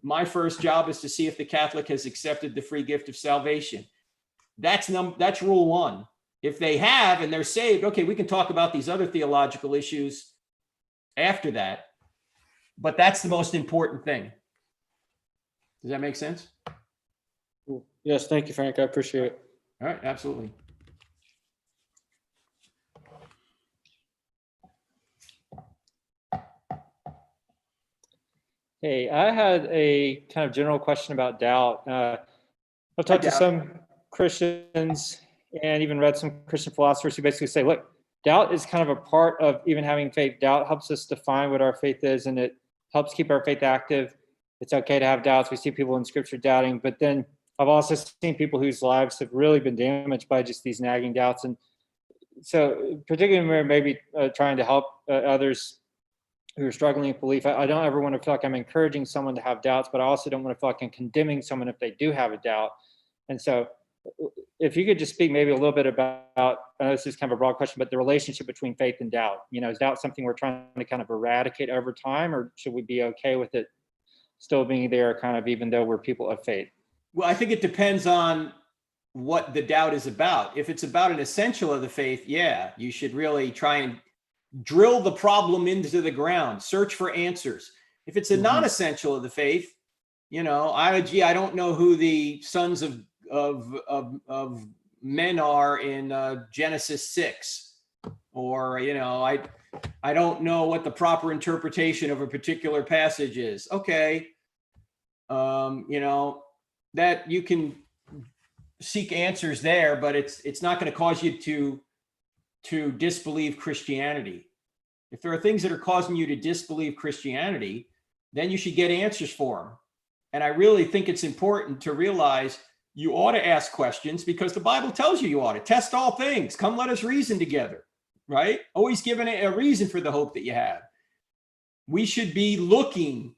my first job is to see if the Catholic has accepted the free gift of salvation. That's rule one. If they have and they're saved, okay, we can talk about these other theological issues after that. But that's the most important thing. Does that make sense? Cool. Yes, thank you, Frank. I appreciate it. All right, absolutely. Hey, I had a kind of general question about doubt. I've talked to some Christians and even read some Christian philosophers who basically say, look, doubt is kind of a part of even having faith. Doubt helps us define what our faith is, and it helps keep our faith active. It's okay to have doubts. We see people in Scripture doubting, but then I've also seen people whose lives have really been damaged by just these nagging doubts. And so particularly when we're maybe trying to help others who are struggling with belief, I don't ever want to feel like I'm encouraging someone to have doubts, but I also don't want to feel like I'm condemning someone if they do have a doubt. And so if you could just speak maybe a little bit about, I know this is kind of a broad question, but the relationship between faith and doubt. Is doubt something we're trying to kind of eradicate over time, or should we be okay with it still being there, kind of, even though we're people of faith? Well, I think it depends on what the doubt is about. If it's about an essential of the faith, yeah, you should really try and drill the problem into the ground, search for answers. If it's a non-essential of the faith, I don't know who the sons of men are in Genesis 6, or I don't know what the proper interpretation of a particular passage is. Okay, that you can seek answers there, but it's not going to cause you to disbelieve Christianity. If there are things that are causing you to disbelieve Christianity, then you should get answers for them. And I really think it's important to realize you ought to ask questions, because the Bible tells you ought to test all things. Come, let us reason together, right? Always giving a reason for the hope that you have. We should be looking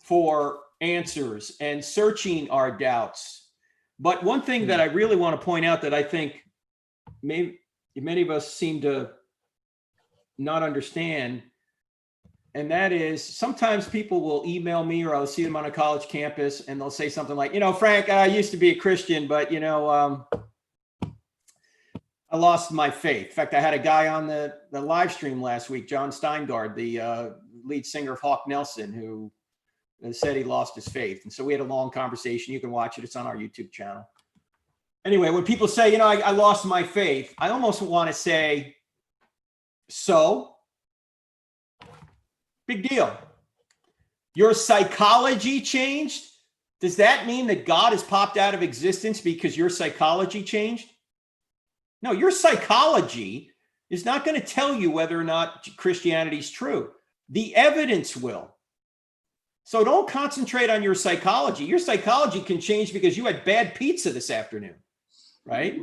for answers and searching our doubts. But one thing that I really want to point out that I think many of us seem to not understand, and that is sometimes people will email me, or I'll see them on a college campus, and they'll say something like, Frank, I used to be a Christian, but I lost my faith. In fact, I had a guy on the live stream last week, John Steingard, the lead singer of Hawk Nelson, who said he lost his faith. And so we had a long conversation. You can watch it. It's on our YouTube channel. Anyway, when people say, I lost my faith, I almost want to say, so? Big deal. Your psychology changed? Does that mean that God has popped out of existence because your psychology changed? No, your psychology is not going to tell you whether or not Christianity is true. The evidence will. So don't concentrate on your psychology. Your psychology can change because you had bad pizza this afternoon, right?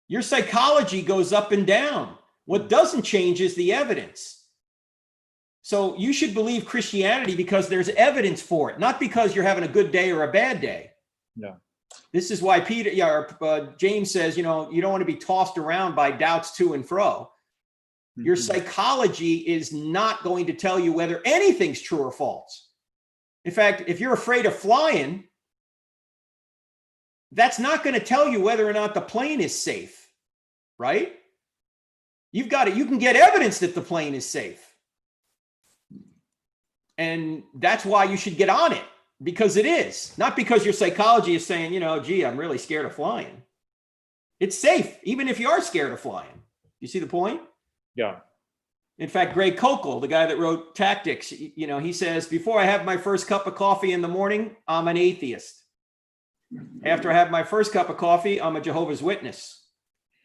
Your psychology goes up and down. What doesn't change is the evidence. So you should believe Christianity because there's evidence for it, not because you're having a good day or a bad day. No. This is why James says, you don't want to be tossed around by doubts to and fro. Your psychology is not going to tell you whether anything's true or false. In fact, if you're afraid of flying, that's not going to tell you whether or not the plane is safe, right? You can get evidence that the plane is safe. And that's why you should get on it, because it is. Not because your psychology is saying, gee, I'm really scared of flying. It's safe, even if you are scared of flying. You see the point? Yeah. In fact, Greg Kokel, the guy that wrote Tactics, he says, before I have my first cup of coffee in the morning, I'm an atheist. After I have my first cup of coffee, I'm a Jehovah's Witness.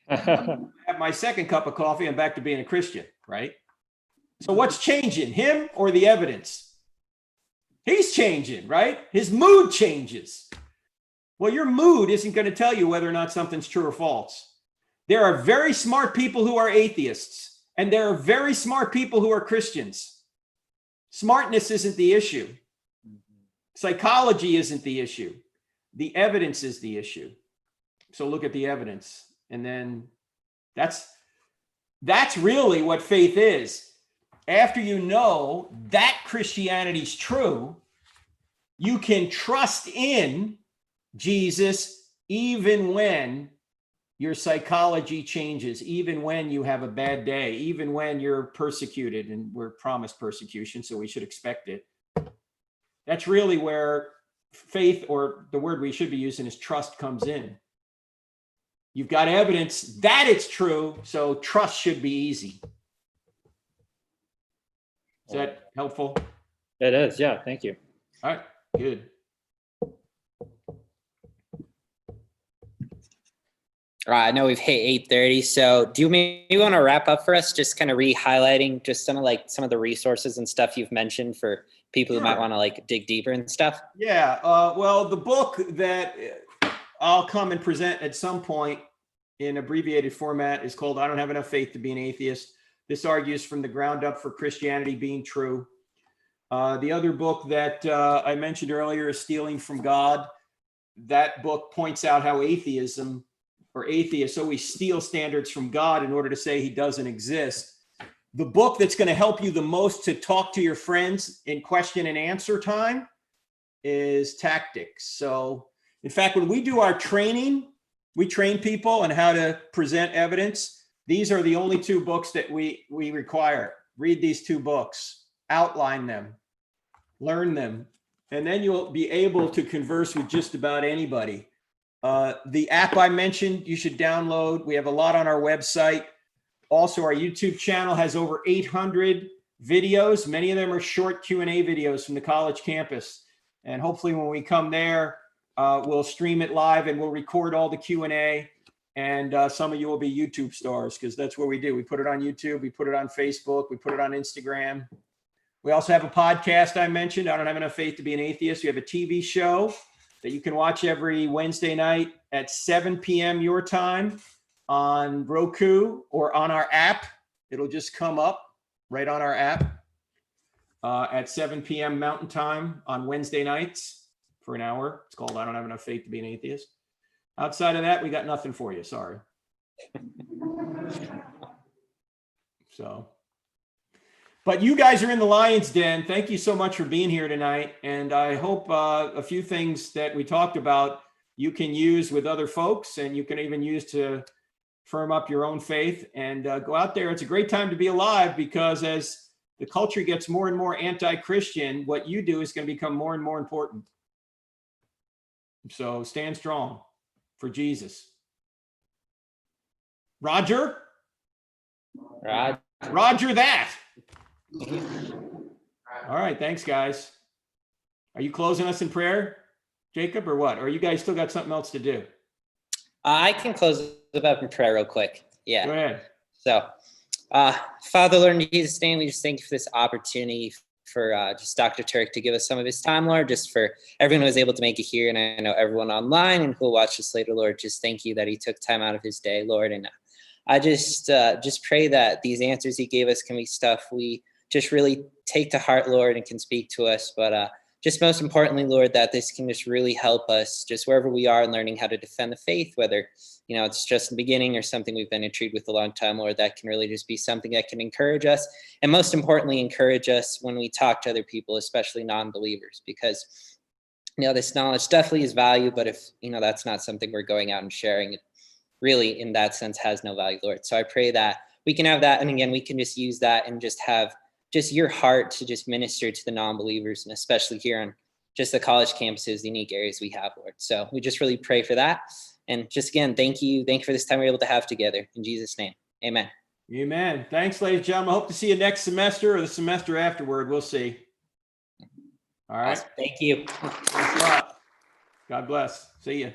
I have my second cup of coffee, I'm back to being a Christian, right? So what's changing, him or the evidence? He's changing, right? His mood changes. Well, your mood isn't going to tell you whether or not something's true or false. There are very smart people who are atheists, and there are very smart people who are Christians. Smartness isn't the issue. Psychology isn't the issue. The evidence is the issue. So look at the evidence. And then that's really what faith is. After you know that Christianity's true, you can trust in Jesus even when your psychology changes, even when you have a bad day, even when you're persecuted, and we're promised persecution, so we should expect it. That's really where faith, or the word we should be using is trust, comes in. You've got evidence that it's true, so trust should be easy. Is that helpful? It is, yeah, thank you. All right, good. All right, I know we've hit 8:30, so do you maybe want to wrap up for us, just kind of re-highlighting just some of the resources and stuff you've mentioned for people who might want to dig deeper and stuff? Yeah, well, the book that I'll come and present at some point in abbreviated format is called I Don't Have Enough Faith to Be an Atheist. This argues from the ground up for Christianity being true. The other book that I mentioned earlier is Stealing from God. that book points out how atheism or atheists always steal standards from God in order to say he doesn't exist. The book that's going to help you the most to talk to your friends in question and answer time is Tactics. So, in fact, when we do our training, we train people on how to present evidence. These are the only two books that we require. Read these two books, outline them, learn them, and then you'll be able to converse with just about anybody. The app I mentioned, you should download. We have a lot on our website. Also, our YouTube channel has over 800 videos. Many of them are short Q&A videos from the college campus. And hopefully when we come there, we'll stream it live and we'll record all the Q&A. And some of you will be YouTube stars because that's what we do. We put it on YouTube, we put it on Facebook, we put it on Instagram. We also have a podcast I mentioned, I Don't Have Enough Faith to Be an Atheist. We have a TV show that you can watch every Wednesday night at 7 p.m. your time on Roku or on our app. It'll just come up right on our app at 7 p.m. Mountain Time on Wednesday nights for an hour. It's called I Don't Have Enough Faith to Be an Atheist. Outside of that, we got nothing for you. Sorry. So, but you guys are in the lion's den. Thank you so much for being here tonight. And I hope a few things that we talked about you can use with other folks, and you can even use to firm up your own faith and go out there. It's a great time to be alive because as the culture gets more and more anti-Christian, what you do is going to become more and more important. So stand strong for Jesus. Roger? Roger that. All right. Thanks, guys. Are you closing us in prayer, Jacob, or what? Or you guys still got something else to do? I can close it up in prayer real quick. Yeah. Go ahead. So, Father, Lord, in Jesus' name, we just thank you for this opportunity for just Dr. Turek to give us some of his time, Lord, just for everyone who was able to make it here. And I know everyone online and who will watch this later, Lord, just thank you that he took time out of his day, Lord. And I just pray that these answers he gave us can be stuff we just really take to heart, Lord, and can speak to us. But just most importantly, Lord, that this can just really help us just wherever we are in learning how to defend the faith, whether, you know, it's just the beginning or something we've been intrigued with a long time, Lord, that can really just be something that can encourage us. And most importantly, encourage us when we talk to other people, especially non-believers, because, you know, this knowledge definitely is value, but if, you know, that's not something we're going out and sharing, it really in that sense has no value, Lord. So I pray that we can have that. And again, we can just use that and just have just your heart to just minister to the non-believers, and especially here on just the college campuses, the unique areas we have, Lord. So we just really pray for that. And just again, thank you. Thank you for this time we're able to have together. In Jesus' name, amen. Amen. Thanks, ladies and gentlemen. I hope to see you next semester or the semester afterward. We'll see. All right. Awesome. Thank you. Thanks a lot. God bless. See you.